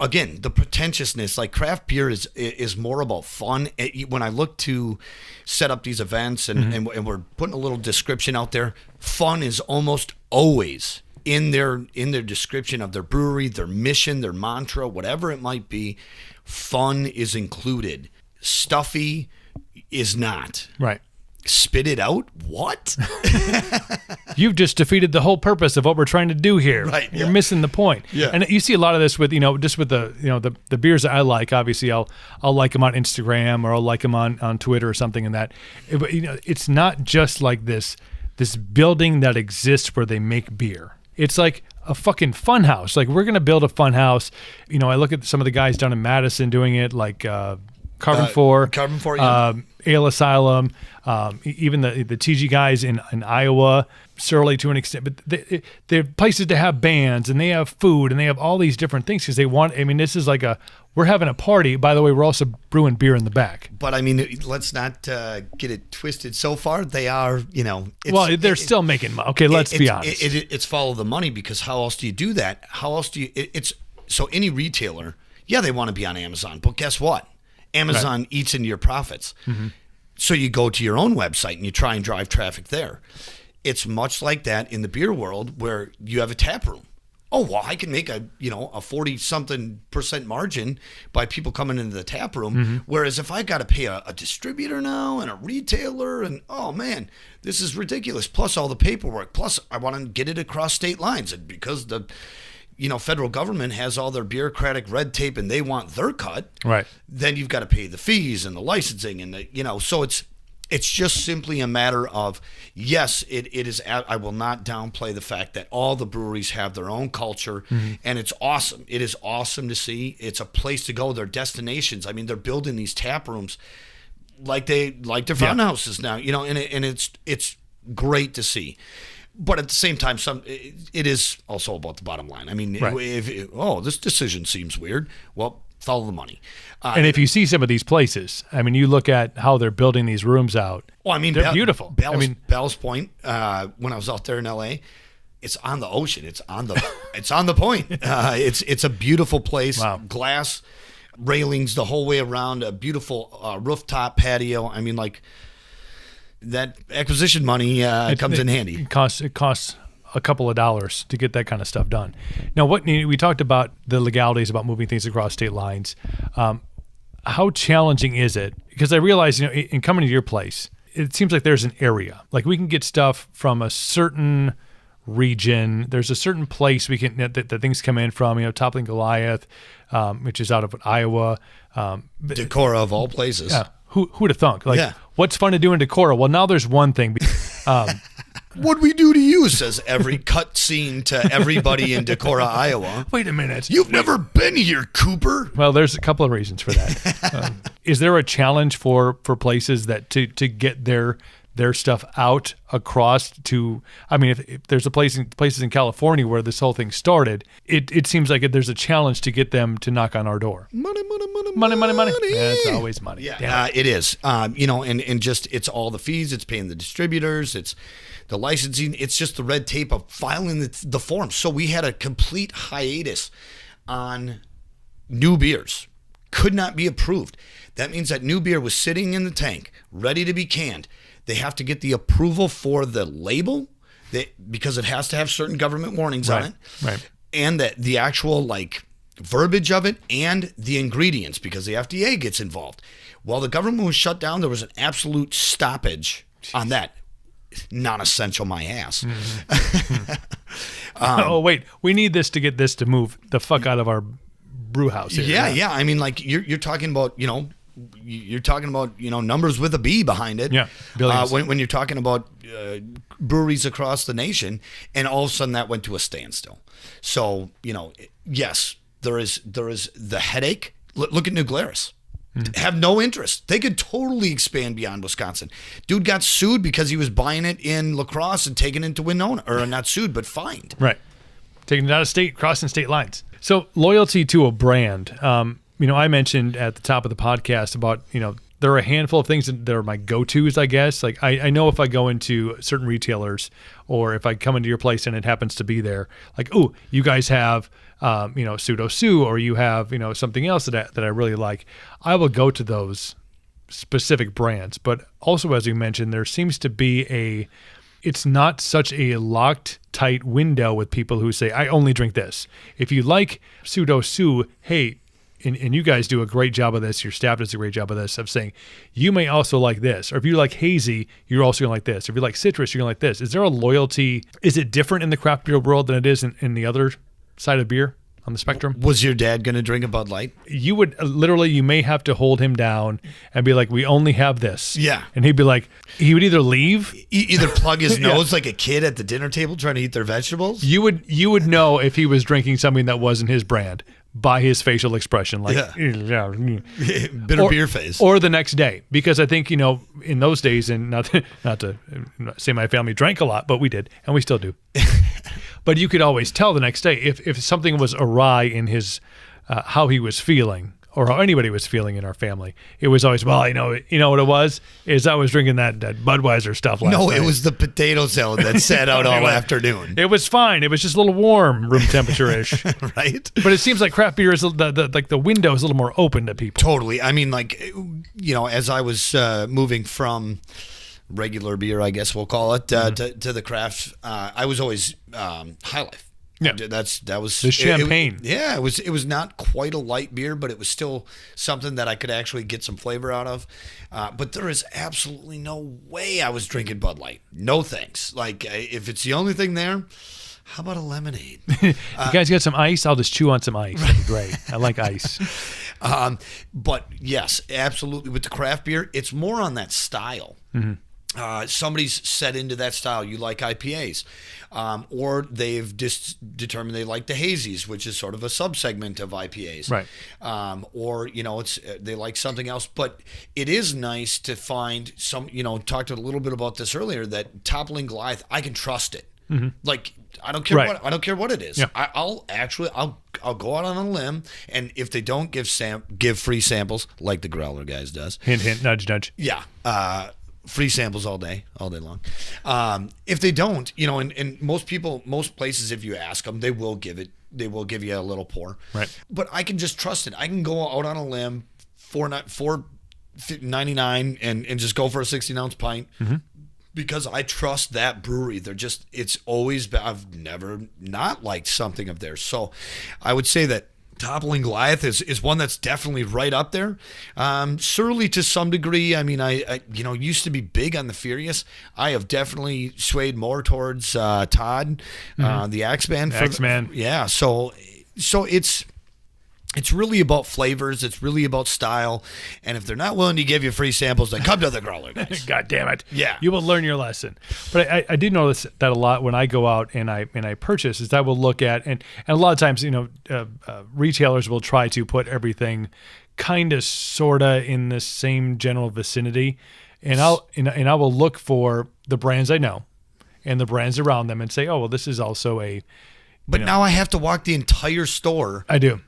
Again, the pretentiousness, like craft beer is more about fun. When I look to set up these events and we're putting a little description out there, fun is almost always in their description of their brewery, their mission, their mantra, whatever it might be. Fun is included. Stuffy is not. Right. Spit it out? What? You've just defeated the whole purpose of what we're trying to do here. Right. You're missing the point. Yeah. And you see a lot of this with, just with the beers that I like. Obviously, I'll like them on Instagram or I'll like them on Twitter or something in that. But, it's not just like this building that exists where they make beer. It's like a fucking fun house. Like, we're going to build a fun house. I look at some of the guys down in Madison doing it, like Carbon 4. Carbon 4, yeah. Ale Asylum, even the TG guys in Iowa, Surly to an extent, but they're places to have bands and they have food and they have all these different things because they want. I mean, this is like we're having a party. By the way, we're also brewing beer in the back. But I mean, let's not get it twisted. So far, they are, they're still making money. Okay, let's be honest. It's follow the money, because how else do you do that? How else do you? So any retailer, they want to be on Amazon, but guess what? Amazon eats into your profits. Mm-hmm. So you go to your own website and you try and drive traffic there. It's much like that in the beer world, where you have a tap room. Oh, well, I can make a 40-something% margin by people coming into the tap room. Mm-hmm. Whereas if I got to pay a distributor now and a retailer, and oh man, this is ridiculous. Plus all the paperwork. Plus I want to get it across state lines, and because the federal government has all their bureaucratic red tape and they want their cut. Right. Then you've got to pay the fees and the licensing and so it's just simply a matter of, yes, it is. I will not downplay the fact that all the breweries have their own culture, mm-hmm. and it's awesome. It is awesome to see. It's a place to go. They're destinations. I mean, they're building these tap rooms like their fountain houses now, and it's great to see. But at the same time, it is also about the bottom line. I mean, right. This decision seems weird. Well, follow the money. And if you see some of these places, I mean, you look at how they're building these rooms out. Well, I mean, they're beautiful. Bell's Point, when I was out there in L.A., it's on the ocean. It's on the point. It's a beautiful place. Wow. Glass railings the whole way around. A beautiful rooftop patio. I mean, like, that acquisition money comes in handy. It costs a couple of dollars to get that kind of stuff done. Now, we talked about the legalities about moving things across state lines. How challenging is it? Because I realize, in coming to your place, it seems like there's an area. Like, we can get stuff from a certain region. There's a certain place that things come in from. Toppling Goliath, which is out of Iowa. Decorah of all places. Yeah. Who'd have thunk? What's fun to do in Decorah? Well, now there's one thing. What'd we do to you, says every cut scene to everybody in Decorah, Iowa. Wait a minute. You've never been here, Cooper. Well, there's a couple of reasons for that. Is there a challenge for places that to get their stuff out across to, I mean, if there's places in California where this whole thing started, it seems like there's a challenge to get them to knock on our door. Money. Yeah, it's always money. Yeah, it is. And just, it's all the fees, it's paying the distributors, it's the licensing, it's just the red tape of filing the forms. So we had a complete hiatus on new beers. Could not be approved. That means that new beer was sitting in the tank, ready to be canned. They have to get the approval for the label because it has to have certain government warnings on it. Right. And that the actual verbiage of it and the ingredients, because the FDA gets involved. While the government was shut down, there was an absolute stoppage on that. Non-essential, my ass. Mm-hmm. Wait, we need this to get this to move the fuck out of our brew house here. Yeah. I mean, you're talking about, you're talking about, numbers with a B behind it. Yeah. When you're talking about breweries across the nation, and all of a sudden that went to a standstill. So, yes, there is the headache. Look at New Glarus. Have no interest. They could totally expand beyond Wisconsin. Dude got sued because he was buying it in La Crosse and taking it to Winona, or not sued, but fined. Right. Taking it out of state, crossing state lines. So loyalty to a brand. I mentioned at the top of the podcast about, there are a handful of things that are my go-tos, I guess. Like I know if I go into certain retailers or if I come into your place and it happens to be there, like, oh, you guys have, Pseudo Sue, or you have, something else that I really like. I will go to those specific brands. But also, as you mentioned, there seems to be it's not such a locked, tight window with people who say, I only drink this. If you like Pseudo Sue, hey, and you guys do a great job of this, your staff does a great job of this, of saying, you may also like this. Or if you like hazy, you're also going to like this. Or if you like citrus, you're going to like this. Is there a loyalty? Is it different in the craft beer world than it is in the other side of beer on the spectrum? Was your dad going to drink a Bud Light? You would literally, you may have to hold him down and be like, we only have this. Yeah. And he'd be like, he would either leave. Either plug his nose like a kid at the dinner table trying to eat their vegetables. You would know if he was drinking something that wasn't his brand. by his facial expression, like bitter beer face, or the next day. Because I think, in those days, and not to say my family drank a lot, but we did, and we still do. But you could always tell the next day if something was awry in his how he was feeling, or how anybody was feeling in our family. It was always, well, you know what it was? Is I was drinking that Budweiser stuff last night. No, it was the potato salad that sat out all afternoon. It was fine. It was just a little warm, room temperature-ish. Right? But it seems like craft beer is the window is a little more open to people. Totally. I mean, as I was moving from regular beer, I guess we'll call it, to the craft, I was always High Life. Yeah, that was the champagne. It was not quite a light beer, but it was still something that I could actually get some flavor out of. But there is absolutely no way I was drinking Bud Light. No thanks. Like, if it's the only thing there, how about a lemonade? You guys got some ice? I'll just chew on some ice. That'd be great. I like ice. But yes, absolutely. With the craft beer, it's more on that style. Mm-hmm. Somebody's set into that style. You like IPAs, or they've determined they like the hazies, which is sort of a subsegment of IPAs, right? Or they like something else. But it is nice to find some. Talked a little bit about this earlier. That Toppling Goliath, I can trust it. Mm-hmm. Like, I don't care I don't care what it is. Yeah. I'll go out on a limb, and if they don't give free samples like the Growler Guys does, hint hint, nudge nudge. Yeah. Free samples all day long. If they don't, and most places, if you ask them, they will give you a little pour. Right. But I can just trust it. I can go out on a limb, $4.99 and just go for a 16-ounce pint. Mm-hmm. Because I trust that brewery. I've never not liked something of theirs. So I would say that Toppling Goliath is one that's definitely right up there. Surly to some degree. I mean, I used to be big on the Furious. I have definitely swayed more towards Todd, the Axeman. Axeman. Yeah. So it's really about flavors. It's really about style. And if they're not willing to give you free samples, then come to the Growler Guys. God damn it. Yeah. You will learn your lesson. But I did notice that a lot when I go out and I purchase, is I will look at, and a lot of times, retailers will try to put everything kind of sort of in the same general vicinity. And I will look for the brands I know and the brands around them and say, oh, well, this is also a. But now I have to walk the entire store. I do.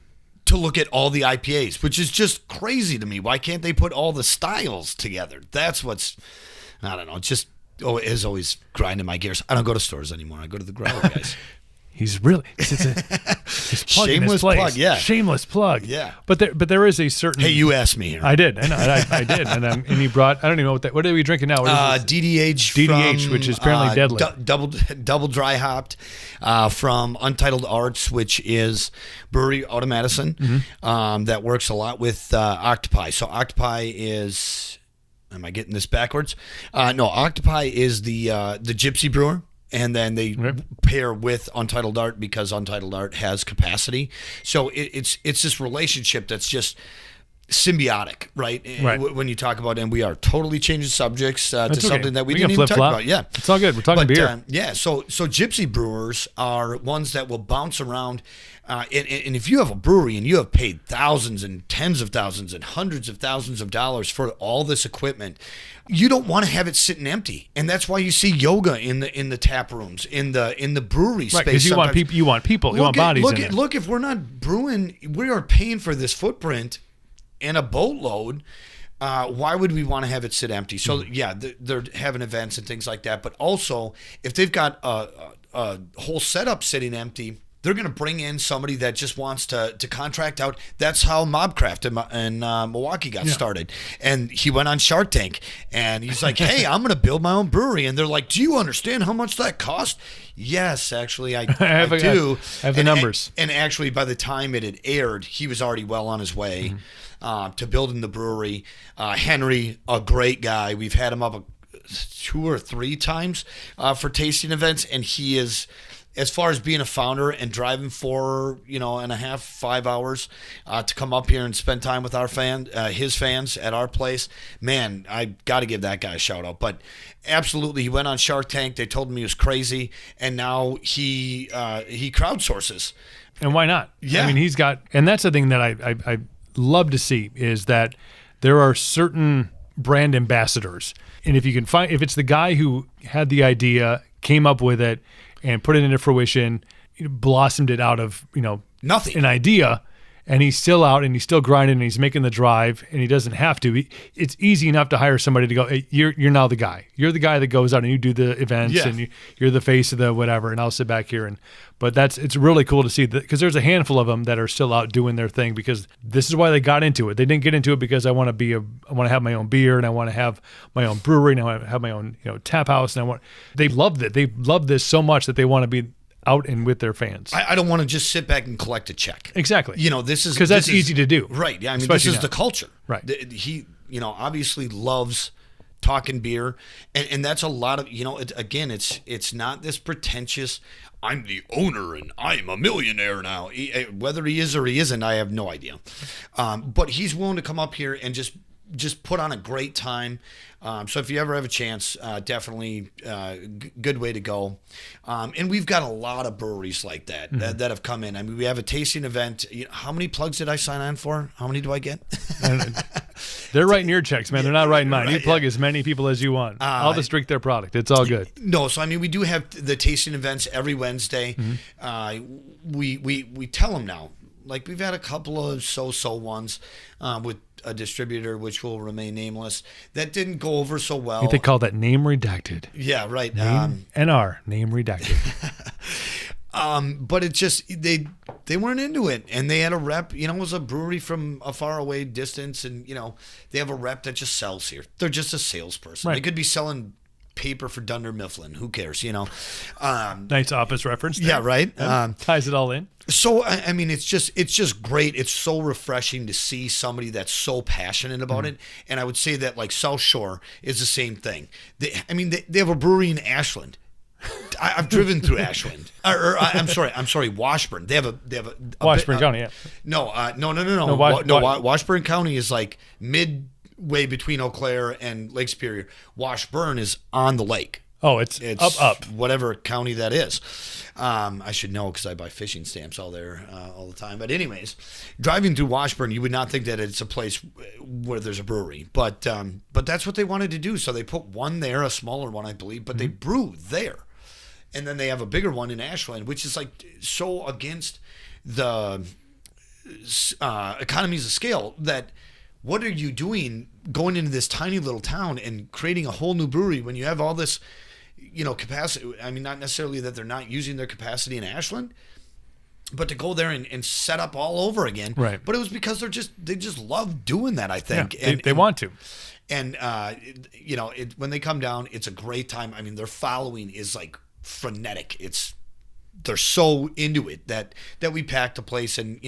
To look at all the IPAs, which is just crazy to me. Why can't they put all the styles together? That's what's, I don't know. It's just, it is always grinding my gears. I don't go to stores anymore. I go to the Growler Guys. He's really, he's shameless plug, yeah. Shameless plug. Yeah. But there is a certain. Hey, you asked me here. I did. I did. And he brought, I don't even know what are we drinking now? DDH, which is apparently deadly. Double dry hopped from Untitled Arts, which is brewery out of Madison, that works a lot with Octopi. So Octopi is, am I getting this backwards? No, Octopi is the gypsy brewer. And then they pair with Untitled Art because Untitled Art has capacity. So it's this relationship that's just symbiotic, right? When you talk about, and we are totally changing subjects to something that we didn't even talk about. Yeah, it's all good. We're talking beer. So gypsy brewers are ones that will bounce around. And if you have a brewery and you have paid thousands and tens of thousands and hundreds of thousands of dollars for all this equipment, you don't want to have it sitting empty. And that's why you see yoga in the tap rooms, in the brewery space. Because you want people, you want bodies in it. Look, if we're not brewing, we are paying for this footprint and a boatload. Why would we want to have it sit empty? So they're having events and things like that. But also, if they've got a whole setup sitting empty, they're going to bring in somebody that just wants to contract out. That's how Mobcraft in Milwaukee got started. And he went on Shark Tank, and he's like, hey, I'm going to build my own brewery. And they're like, do you understand how much that cost? Yes, actually, I do. I have the numbers. And actually, by the time it had aired, he was already well on his way to building the brewery. Henry, a great guy. We've had him up 2 or 3 times for tasting events, and he is, as far as being a founder and driving 4.5, 5 hours to come up here and spend time with our his fans at our place, man, I got to give that guy a shout out. But absolutely, he went on Shark Tank. They told him he was crazy, and now he crowdsources And why not? Yeah. I mean, he's got, and that's the thing that I love to see is that there are certain brand ambassadors. And if you can find, if it's the guy who had the idea, came up with it, and put it into fruition, blossomed it out of, Nothing. an idea, and he's still out and he's still grinding and he's making the drive and he doesn't have to. It's easy enough to hire somebody to go, hey, you're now the guy. You're the guy that goes out and you do the events and you're the face of the whatever, and I'll sit back here. But it's really cool to see that, because there's a handful of them that are still out doing their thing, because this is why they got into it. They didn't get into it because I want to have my own beer and I want to have my own brewery and I want to have my own tap house, and they loved it. They love this so much that they want to be out and with their fans. I don't want to just sit back and collect a check. Exactly. This is because that's easy to do. Right. Yeah. I mean, Especially this is now. the culture. Right. He, obviously loves talking beer, and that's a lot of, it's not this pretentious, I'm the owner and I'm a millionaire now. Whether he is or he isn't, I have no idea. But he's willing to come up here and just put on a great time. So if you ever have a chance, definitely good way to go. And we've got a lot of breweries like that that have come in. I mean, we have a tasting event. How many plugs did I sign on for? How many do I get? They're writing your checks, man. They're not writing mine. Right, You plug as many people as you want. I'll just drink their product. It's all good. No, so I mean, we do have the tasting events every Wednesday. We tell them now. Like, we've had a couple of so-so ones with a distributor, which will remain nameless, that didn't go over so well. I think they call that name redacted. Yeah, right. NR, name redacted. But it just, they weren't into it, and they had a rep. It was a brewery from a far away distance, and they have a rep that just sells here. They're just a salesperson. Right. They could be selling paper for Dunder Mifflin. Who cares? Nice office reference there. Yeah, right. Ties it all in. So I mean, it's just great. It's so refreshing to see somebody that's so passionate about it. And I would say that, like, South Shore is the same thing. They have a brewery in Ashland. I've driven through Ashland. I'm sorry, Washburn. They have a Washburn County. Yeah. No. Washburn County is like midway between Eau Claire and Lake Superior. Washburn is on the lake. Oh, it's up. Whatever county that is. I should know because I buy fishing stamps all there all the time. But anyways, driving through Washburn, you would not think that it's a place where there's a brewery. But that's what they wanted to do. So they put one there, a smaller one, I believe, but they brew there. And then they have a bigger one in Ashland, which is like so against the economies of scale that what are you doing going into this tiny little town and creating a whole new brewery when you have all this capacity? I mean, not necessarily that they're not using their capacity in Ashland, but to go there and set up all over again. Right. But it was because they just love doing that, I think. Yeah, they want to. And, when they come down, it's a great time. I mean, their following is like frenetic. They're so into it that we packed a place, and,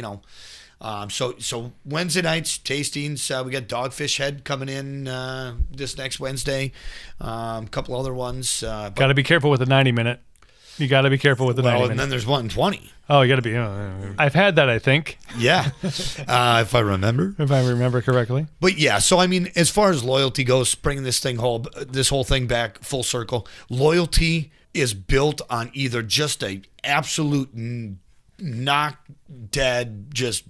so Wednesday nights tastings, we got Dogfish Head coming in this next Wednesday. A couple other ones. Got to be careful with the 90-minute. You got to be careful with the 90-minute. And then there's 120. Oh, you got to be. I've had that, I think. Yeah, if I remember. If I remember correctly. But yeah, so I mean, as far as loyalty goes, bringing this whole thing back full circle, loyalty is built on either just a absolute knock dead, just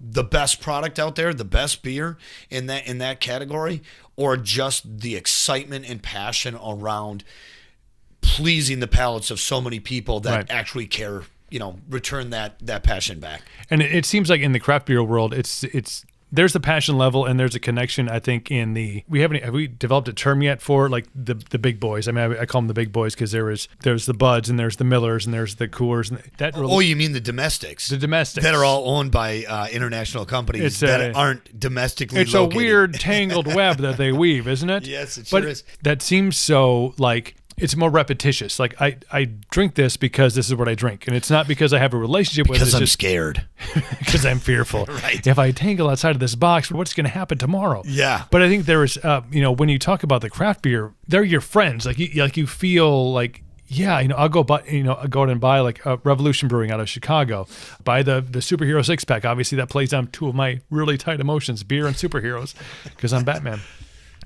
the best product out there, the best beer in that category, or just the excitement and passion around pleasing the palates of so many people that actually care, return that passion back. And it seems like in the craft beer world, it's there's the passion level and there's a connection, I think, have we developed a term yet for like the big boys? I mean, I call them the big boys because there's the Buds and there's the Millers and there's the Coors. And you mean the domestics? The domestics. That are all owned by international companies that aren't domestically located. It's a weird tangled web that they weave, isn't it? Yes, it sure is. That seems so like... It's more repetitious. Like I drink this because this is what I drink, and it's not because I have a relationship with it. Because I'm scared. Because I'm fearful. Right. If I tangle outside of this box, what's going to happen tomorrow? Yeah. But I think there is, when you talk about the craft beer, they're your friends. Like you feel like, yeah, I'll go out and buy like a Revolution Brewing out of Chicago, buy the superhero 6-pack. Obviously, that plays down two of my really tight emotions: beer and superheroes, because I'm Batman.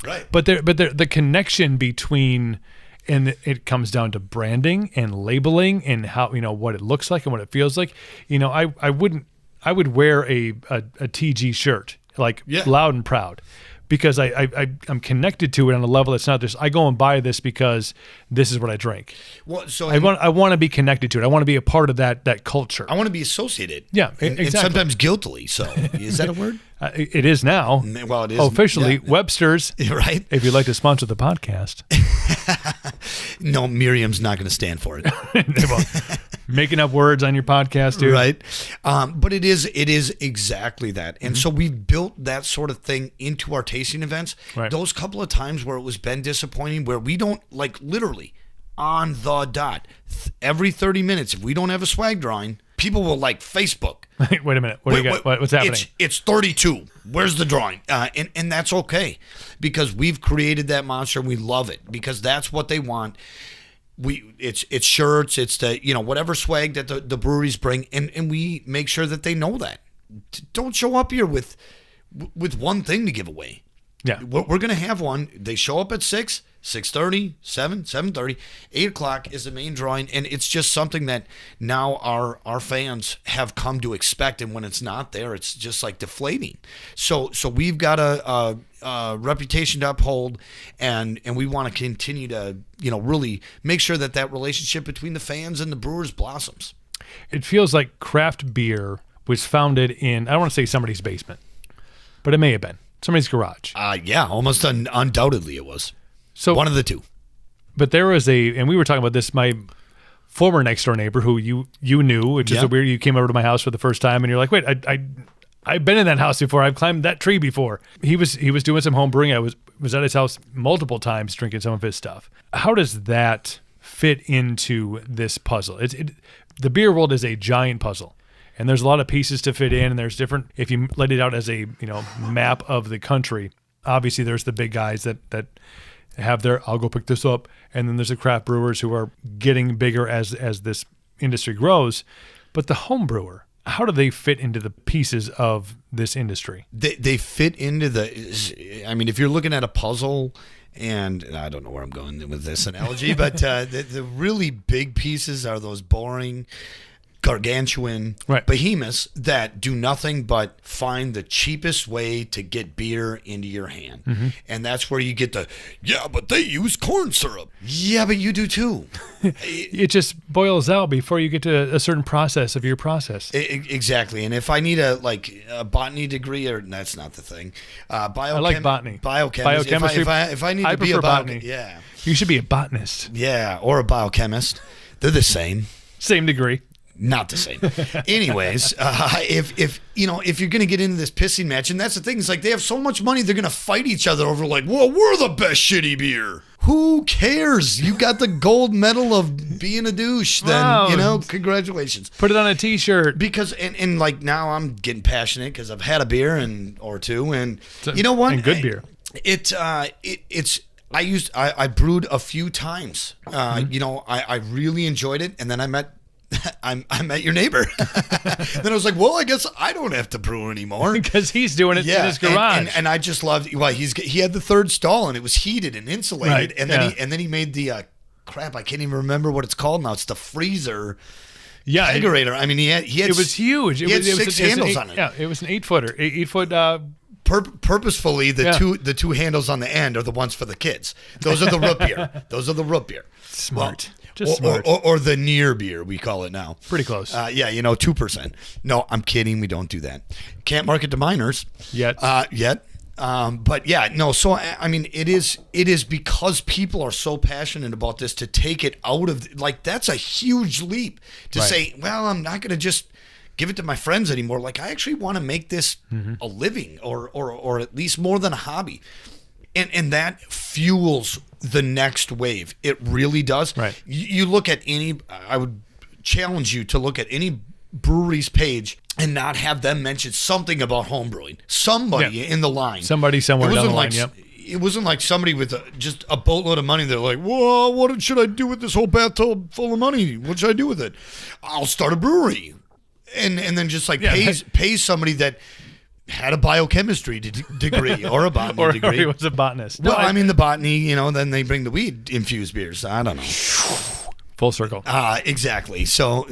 Right. But the connection between And it comes down to branding and labeling and how, what it looks like and what it feels like. I would wear a TG shirt, loud and proud, because I'm connected to it on a level that's not just, I go and buy this because this is what I drink. Well, so I want to be connected to it. I want to be a part of that culture. I want to be associated. Yeah, exactly. And sometimes guiltily. So is that a word? It is now. Well, it is officially. Yeah. Webster's, right? If you'd like to sponsor the podcast. No, Miriam's not going to stand for it. Making up words on your podcast, dude. Right. But it is exactly that. And so we've built that sort of thing into our tasting events. Right. Those couple of times where it was been disappointing, where we don't, literally on the dot, every 30 minutes, if we don't have a swag drawing, people will Facebook. Wait a minute. What do you got? What's happening? It's 32. Where's the drawing? And that's okay, because we've created that monster and we love it, because that's what they want. It's shirts, it's the whatever swag that the breweries bring, and we make sure that they know that. Don't show up here with one thing to give away. Yeah, we're gonna have one. They show up at 6, 6:30, 7, 7:30, 8 o'clock is the main drawing, and it's just something that now our fans have come to expect. And when it's not there, it's just deflating. So we've got a reputation to uphold, and we want to continue to really make sure that relationship between the fans and the brewers blossoms. It feels like craft beer was founded in, I don't want to say somebody's basement, but it may have been somebody's garage. Yeah, almost undoubtedly it was. So one of the two. But there was and we were talking about this, my former next door neighbor who you knew, which is weird. You came over to my house for the first time and you're like, wait, I've been in that house before. I've climbed that tree before. He was doing some home brewing. I was at his house multiple times drinking some of his stuff. How does that fit into this puzzle? The beer world is a giant puzzle. And there's a lot of pieces to fit in, and there's different, if you let it out as a map of the country, obviously there's the big guys that have their, I'll go pick this up, and then there's the craft brewers who are getting bigger as this industry grows. But the home brewer, how do they fit into the pieces of this industry? They fit into if you're looking at a puzzle, and I don't know where I'm going with this analogy, but the really big pieces are those boring, gargantuan behemoths that do nothing but find the cheapest way to get beer into your hand. Mm-hmm. And that's where you get but they use corn syrup. Yeah, but you do too. It just boils out before you get to a certain process of your process. Exactly. And if I need a botany degree, or that's not the thing. I like botany. Biochemistry. If I need to be a botany. Yeah. You should be a botanist. Yeah, or a biochemist. They're the same. Same degree. Not the same. Anyways, if you're going to get into this pissing match, and that's the thing, it's they have so much money, they're going to fight each other over well, we're the best shitty beer. Who cares? You got the gold medal of being a douche. Then, congratulations. Put it on a T-shirt. Because, and now I'm getting passionate because I've had a beer or two, and you know what? And good beer. I brewed a few times. I really enjoyed it, and then I met your neighbor. Then I was like, well, I guess I don't have to brew anymore. Because he's doing it in his garage. And I just loved, he had the third stall and it was heated and insulated. Right. And then he made the, crap, I can't even remember what it's called now. It's the freezer. Yeah. Kegerator. He had it was huge. He had 6 handles on it. Yeah. It was an 8-footer. 8-foot, purposefully, the two handles on the end are the ones for the kids. Those are the root beer. Smart. Well, just smart. Or the near beer, we call it now. Pretty close. 2%. No, I'm kidding. We don't do that. Can't market to minors yet. But yeah, no. So it is because people are so passionate about this to take it out of that's a huge leap to say, well, I'm not going to just give it to my friends anymore. I actually want to make this a living or at least more than a hobby. And that fuels the next wave. It really does. Right. You look at I would challenge you to look at any brewery's page and not have them mention something about home brewing. Somebody in the line. Somebody somewhere down the line, yep. It wasn't like somebody with just a boatload of money. They're like, whoa, what should I do with this whole bathtub full of money? What should I do with it? I'll start a brewery. And then just pays somebody that had a biochemistry degree or a botany or degree. he was a botanist. Well, I mean the botany, then they bring the weed infused beers. I don't know. Full circle. Exactly. So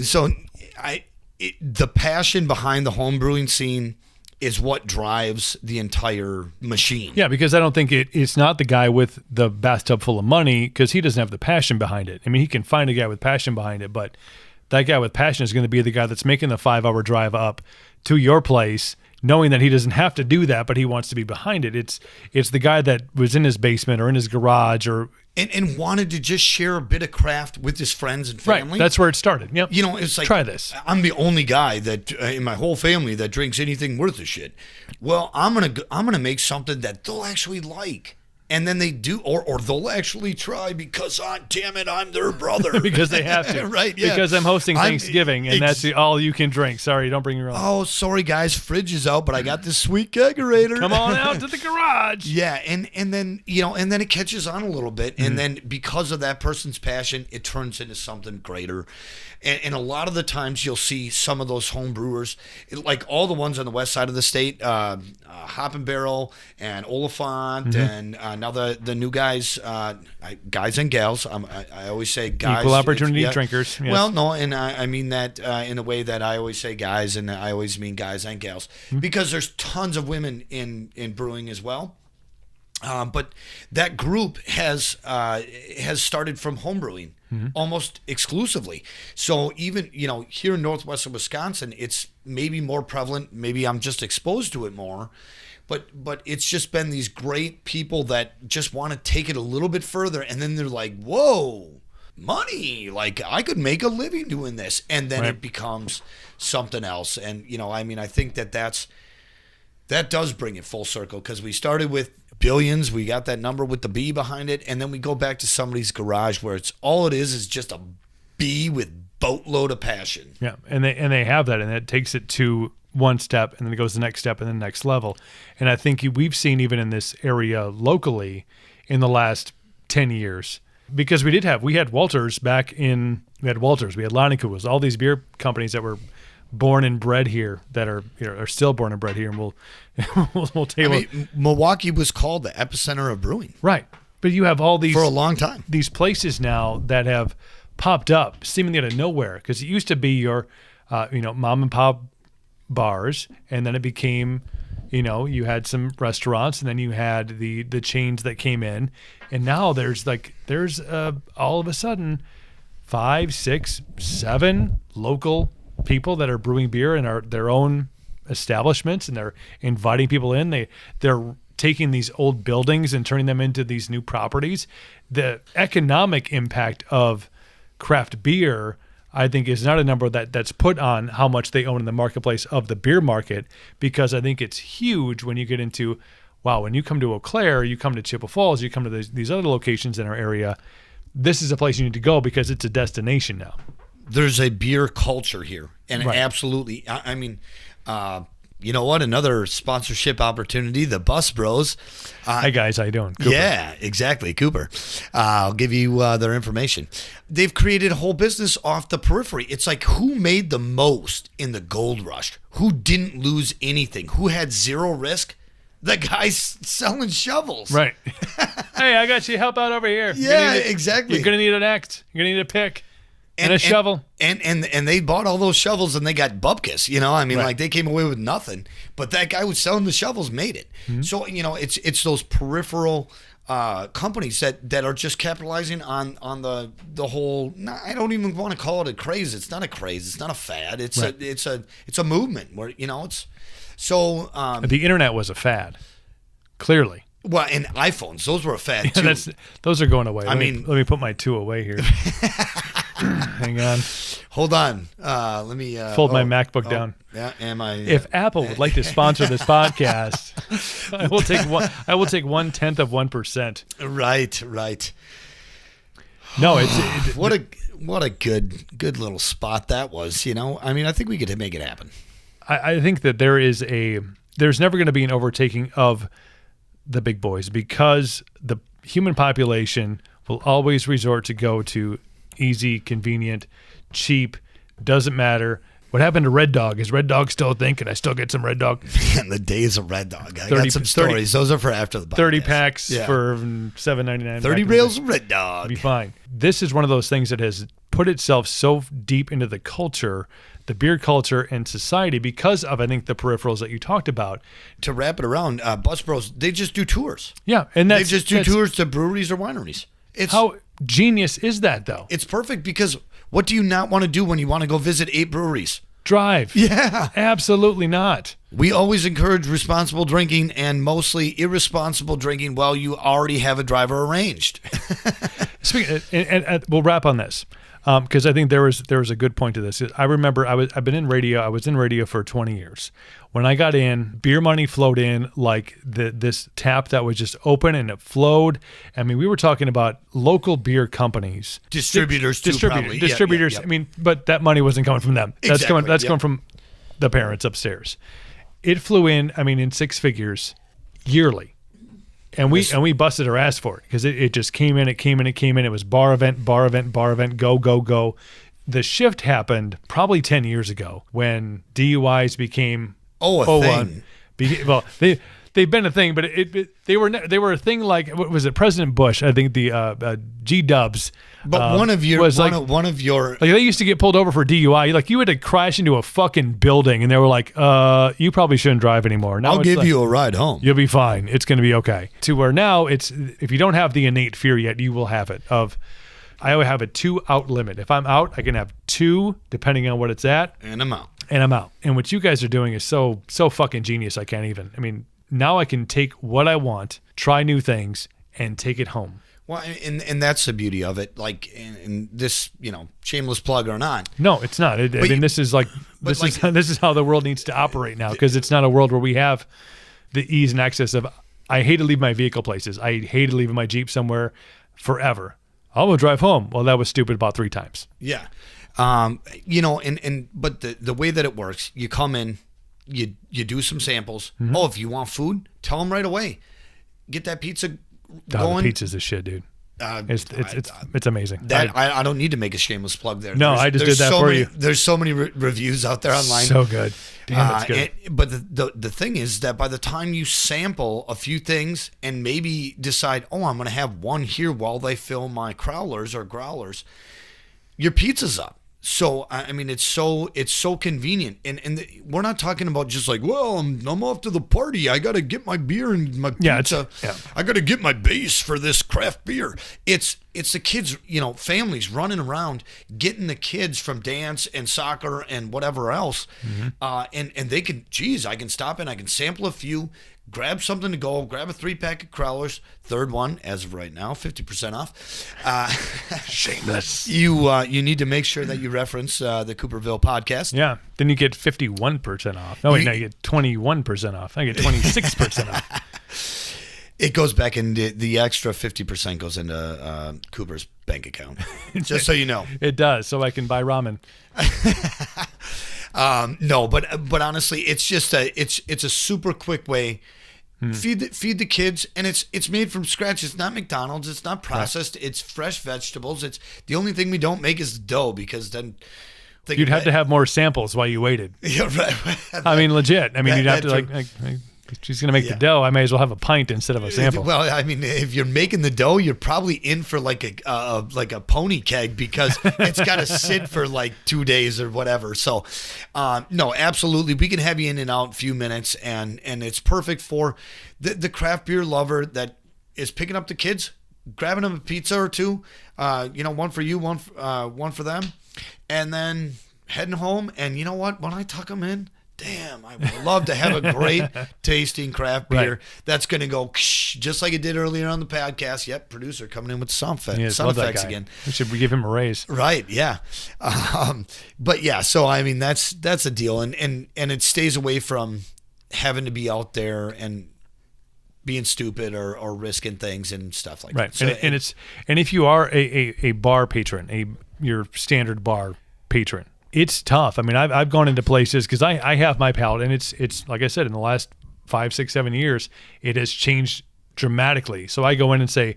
the passion behind the home brewing scene is what drives the entire machine. Yeah, because I don't think it's not the guy with the bathtub full of money, because he doesn't have the passion behind it. I mean, he can find a guy with passion behind it, but that guy with passion is going to be the guy that's making the 5-hour drive up to your place, knowing that he doesn't have to do that, but he wants to be behind it. It's the guy that was in his basement or in his garage or and wanted to just share a bit of craft with his friends and family. Right, that's where it started. Yep. It's like, try this. I'm the only guy that in my whole family that drinks anything worth a shit. Well, I'm gonna make something that they'll actually like. And then they do, or they'll actually try because, damn it, I'm their brother. Because they have to. Right, yeah. Because I'm hosting Thanksgiving, and that's all you can drink. Sorry, don't bring your own. Oh, sorry, guys, fridge is out, but I got this sweet kegerator. Come on out to the garage. Yeah, and then, and then it catches on a little bit, and then because of that person's passion, it turns into something greater. And a lot of the times you'll see some of those home brewers, like all the ones on the west side of the state, Hop and Barrel and Oliphant, and now the new guys, guys and gals. I always say guys. Equal opportunity drinkers. Yes. Well, no, and I mean that in a way that I always say guys, and I always mean guys and gals, because there's tons of women in brewing as well. But that group has started from homebrewing almost exclusively. So even here in northwestern Wisconsin, it's maybe more prevalent. Maybe I'm just exposed to it more. But it's just been these great people that just want to take it a little bit further, and then they're like, whoa, money! Like I could make a living doing this, and then it becomes something else. And I think that does bring it full circle, because we started with billions, we got that number with the B behind it, and then we go back to somebody's garage where it's all it is just a bee with boatload of passion. Yeah, and they have that, and it takes it to one step, and then it goes to the next step and then the next level. And I think we've seen even in this area locally in the last 10 years, because we had Walters back in, we had Leinenkugel's, all these beer companies that were born and bred here, that are still born and bred here, and we'll table. I mean, Milwaukee was called the epicenter of brewing, right? But you have all these for a long time. These places now that have popped up seemingly out of nowhere, because it used to be your mom and pop bars, and then it became you had some restaurants, and then you had the chains that came in, and now there's all of a sudden 5, 6, 7 local people that are brewing beer in their own establishments, and they're inviting people in. They're taking these old buildings and turning them into these new properties. The economic impact of craft beer, I think, is not a number that's put on how much they own in the marketplace of the beer market, because I think it's huge when you get into, when you come to Eau Claire, you come to Chippewa Falls, you come to these other locations in our area, this is a place you need to go because it's a destination now. There's a beer culture here, and absolutely, I mean, you know what? Another sponsorship opportunity, the Bus Bros. Hi, guys. How you doing? Cooper. Yeah, exactly. Cooper. I'll give you their information. They've created a whole business off the periphery. It's like, who made the most in the gold rush? Who didn't lose anything? Who had zero risk? The guy's selling shovels. Right. Hey, I got you. Help out over here. Yeah, exactly. You're going to need an axe. You're going to need a pick. And a shovel. And they bought all those shovels, and they got bupkis, like they came away with nothing. But that guy was selling the shovels made it. Mm-hmm. So, it's those peripheral companies that are just capitalizing on the whole, I don't even want to call it a craze. It's not a craze. It's not a fad. It's a movement where, it's so. The internet was a fad, clearly. Well, and iPhones, those were a fad too. Those are going away. Let me put my 2 away here. Hang on. Hold on. Let me fold my MacBook down. Yeah, if Apple would like to sponsor this podcast, I will take 1/10 of 1%. Right. No, what a good little spot that was. I think we could make it happen. I think that there's never going to be an overtaking of the big boys, because the human population will always resort to go to easy, convenient, cheap, doesn't matter. What happened to Red Dog? Is Red Dog still a thing? Can I still get some Red Dog? Man, the days of Red Dog. I got some stories. Those are for after the podcast. 30 packs for $7.99. 30 rails of Red Dog. Be fine. This is one of those things that has put itself so deep into the culture, the beer culture and society, because of, I think, the peripherals that you talked about. To wrap it around, Bus Bros, they just do tours. Yeah. And they just do tours to breweries or wineries. How genius is that, though? It's perfect, because what do you not want to do when you want to go visit 8 breweries? Drive. Yeah. Absolutely not. We always encourage responsible drinking, and mostly irresponsible drinking while you already have a driver arranged. Speaking, and we'll wrap on this. Because I think there was a good point to this. I remember I was in radio for 20 years. When I got in, beer money flowed in like this tap that was just open and it flowed. I mean, we were talking about local beer companies, distributors. Yeah. I mean, but that money wasn't coming from them. That's coming from the parents upstairs. It flew in. I mean, in 6 figures yearly. And we busted our ass for it, because it just came in. It was bar event, go. The shift happened probably 10 years ago when DUIs became a thing. Well, they've been a thing, but they were a thing like, what was it? President Bush, I think the G-dubs. But one of your like they used to get pulled over for DUI. Like, you had to crash into a fucking building, and they were like, you probably shouldn't drive anymore. Now I'll give you a ride home. You'll be fine. It's going to be okay. To where now it's, if you don't have the innate fear yet, you will have it. I always have a 2 out limit. If I'm out, I can have 2 depending on what it's at. And I'm out. And what you guys are doing is so fucking genius. I can't even. I mean, now I can take what I want, try new things, and take it home. Well, and that's the beauty of it. Like, in this, shameless plug or not. No, it's not. This is how the world needs to operate now, because it's not a world where we have the ease and access of, I hate to leave my vehicle places. I hated leaving my Jeep somewhere forever. I'm going to drive home. Well, that was stupid about 3 times. Yeah. But the way that it works, you come in, you do some samples. Mm-hmm. Oh, if you want food, tell them right away. Get that pizza going. The pizza's the shit, dude. It's amazing. I don't need to make a shameless plug there. No, I just did that for you. There's so many reviews out there online. So good. Damn, it's good. But the thing is that by the time you sample a few things and maybe decide, I'm going to have one here while they fill my crowlers or growlers, your pizza's up. So, I mean, it's so convenient. And we're not talking about just like, well, I'm off to the party. I got to get my beer and my pizza. I got to get my base for this craft beer. It's the kids, families running around, getting the kids from dance and soccer and whatever else. Mm-hmm. And they can, I can stop in, I can sample a few, grab something to go, grab a 3-pack of Crowlers, third one, as of right now, 50% off. Shameless. You need to make sure that you reference the Cooperville podcast. Yeah. Then you get 51% off. No, wait, no, you get 21% off. I get 26% off. It goes back into the extra 50% goes into Cooper's bank account. Just so you know. It does, so I can buy ramen. No, but honestly, it's just it's a super quick way. Feed the kids, and it's made from scratch. It's not McDonald's. It's not processed. Right. It's fresh vegetables. It's the only thing we don't make is dough, because then you'd have to have more samples while you waited. Yeah, right. I mean, legit. I mean, you'd have to like she's gonna make the dough. I may as well have a pint instead of a sample. Well, I mean, if you're making the dough, you're probably in for like a pony keg, because it's got to sit for like 2 days or whatever. So, no, absolutely, we can have you in and out in a few minutes, and it's perfect for the craft beer lover that is picking up the kids, grabbing them a pizza or 2, one for you, one for them, and then heading home. And you know what? When I tuck them in, damn, I would love to have a great tasting craft beer that's going to go just like it did earlier on the podcast. Yep, producer coming in with the sound effects again. We should give him a raise. Right, yeah. But yeah, so I mean, that's a deal. And it stays away from having to be out there and being stupid or risking things and stuff like that. So and if you are a bar patron, your standard bar patron, it's tough. I mean, I've gone into places because I have my palate, and it's like I said, in the last 5, 6, 7 years, it has changed dramatically. So I go in and say,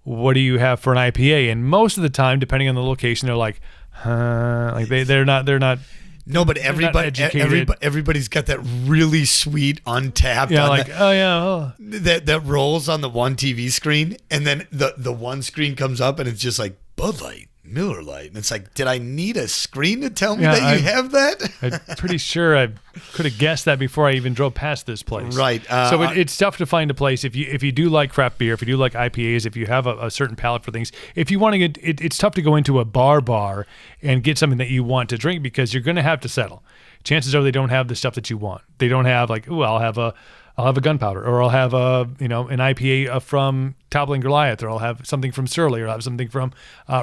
what do you have for an IPA? And most of the time, depending on the location, they're like, like they're not No, but everybody's got that really sweet untapped. Yeah, that rolls on the one TV screen, and then the one screen comes up, and it's just like Bud Light, Miller Lite, and it's like, did I need a screen to tell me that you have that? I'm pretty sure I could have guessed that before I even drove past this place. Right. So it's tough to find a place if you do like craft beer, if you do like IPAs, if you have a certain palate for things. If you want to get, it's tough to go into a bar and get something that you want to drink because you're going to have to settle. Chances are they don't have the stuff that you want. They don't have like, I'll have a gunpowder, or I'll have an IPA from Toppling Goliath, or I'll have something from Surly, or I'll have something from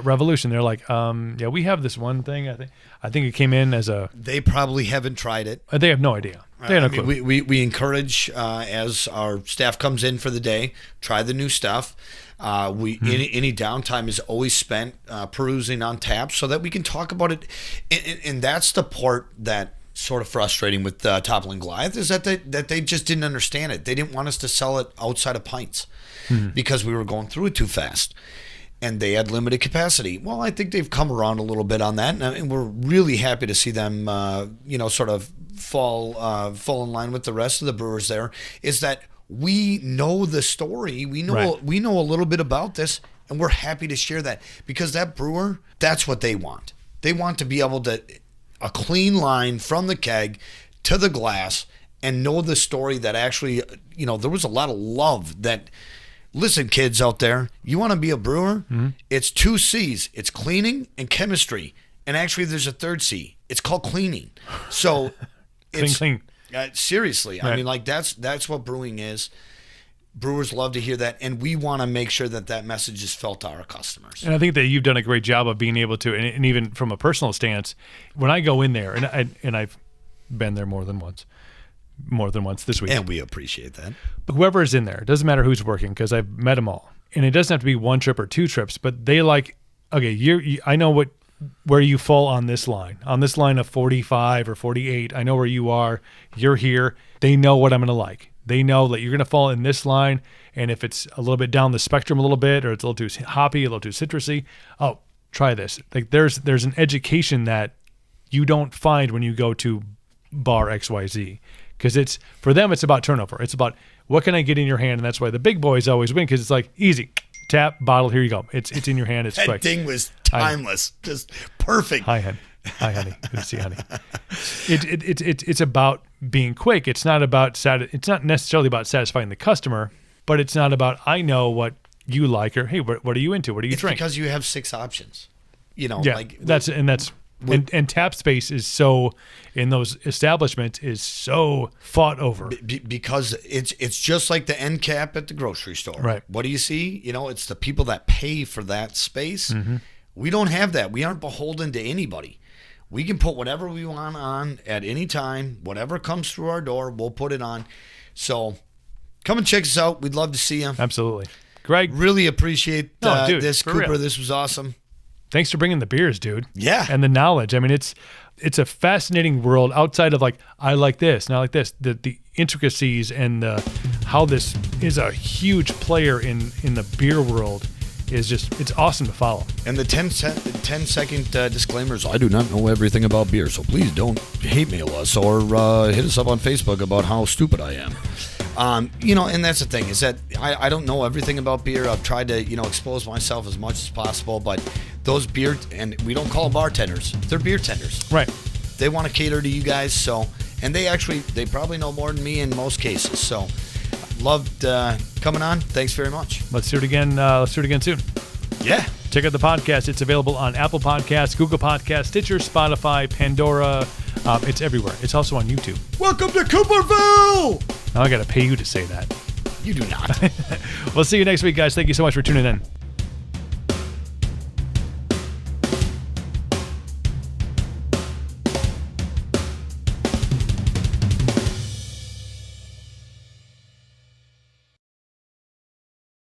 Revolution. They're like, we have this one thing. I think it came in as a. They probably haven't tried it. They have no idea. They have no clue. We encourage as our staff comes in for the day, try the new stuff. Any downtime is always spent perusing on tap so that we can talk about it, and that's the part that. Sort of frustrating with Toppling Goliath is that they just didn't understand it. They didn't want us to sell it outside of pints because we were going through it too fast, and they had limited capacity. Well, I think they've come around a little bit on that, and we're really happy to see them, sort of fall in line with the rest of the brewers. There is that we know the story, we know a little bit about this, and we're happy to share that because that brewer, that's what they want. They want to be able to. A clean line from the keg to the glass and know the story that actually, there was a lot of love that, listen, kids out there, you want to be a brewer? Mm-hmm. It's 2 C's. It's cleaning and chemistry. And actually there's a third C. It's called cleaning. So it's clean. Seriously. Right. I mean, that's what brewing is. Brewers love to hear that, and we want to make sure that message is felt to our customers. And I think that you've done a great job of being able to, and even from a personal stance, when I go in there, and I've been there more than once this week. And we appreciate that. But whoever is in there, it doesn't matter who's working because I've met them all. And it doesn't have to be 1 trip or 2 trips, but they like, okay, I know where you fall on this line of 45 or 48. I know where you are. You're here. They know what I'm going to like. They know that you're going to fall in this line, and if it's a little bit down the spectrum a little bit, or it's a little too hoppy, a little too citrusy, try this. Like there's an education that you don't find when you go to bar XYZ, because for them it's about turnover. It's about what can I get in your hand, and that's why the big boys always win, because it's like easy, tap, bottle, here you go. It's in your hand. It's that quick. Thing was timeless, just perfect. Hi, honey. Good to see you, honey. It's about being quick. It's not necessarily about satisfying the customer, but it's not about I know what you like, or hey, what are you into? What do you drink? Because you have 6 options. And tap space is so in those establishments is so fought over because it's just like the end cap at the grocery store. Right. What do you see? It's the people that pay for that space. Mm-hmm. We don't have that. We aren't beholden to anybody. We can put whatever we want on at any time. Whatever comes through our door, we'll put it on. So come and check us out. We'd love to see you. Absolutely. Greg. Really appreciate this, Cooper. Real. This was awesome. Thanks for bringing the beers, dude. Yeah. And the knowledge. I mean, it's a fascinating world outside of like, I like this and I like this. The intricacies and how this is a huge player in the beer world is just, it's awesome to follow. And the 10-second disclaimers, I do not know everything about beer, so please don't hate mail us or hit us up on Facebook about how stupid I am. And that's the thing, is that I don't know everything about beer. I've tried to, expose myself as much as possible, but those beer, and we don't call them bartenders, they're beer tenders. Right. They want to cater to you guys, and they probably know more than me in most cases, so loved coming on. Thanks very much. Let's do it again. Soon. Yeah. Check out the podcast. It's available on Apple Podcasts, Google Podcasts, Stitcher, Spotify, Pandora. It's everywhere. It's also on YouTube. Welcome to Cooperville! Now I got to pay you to say that. You do not. We'll see you next week, guys. Thank you so much for tuning in.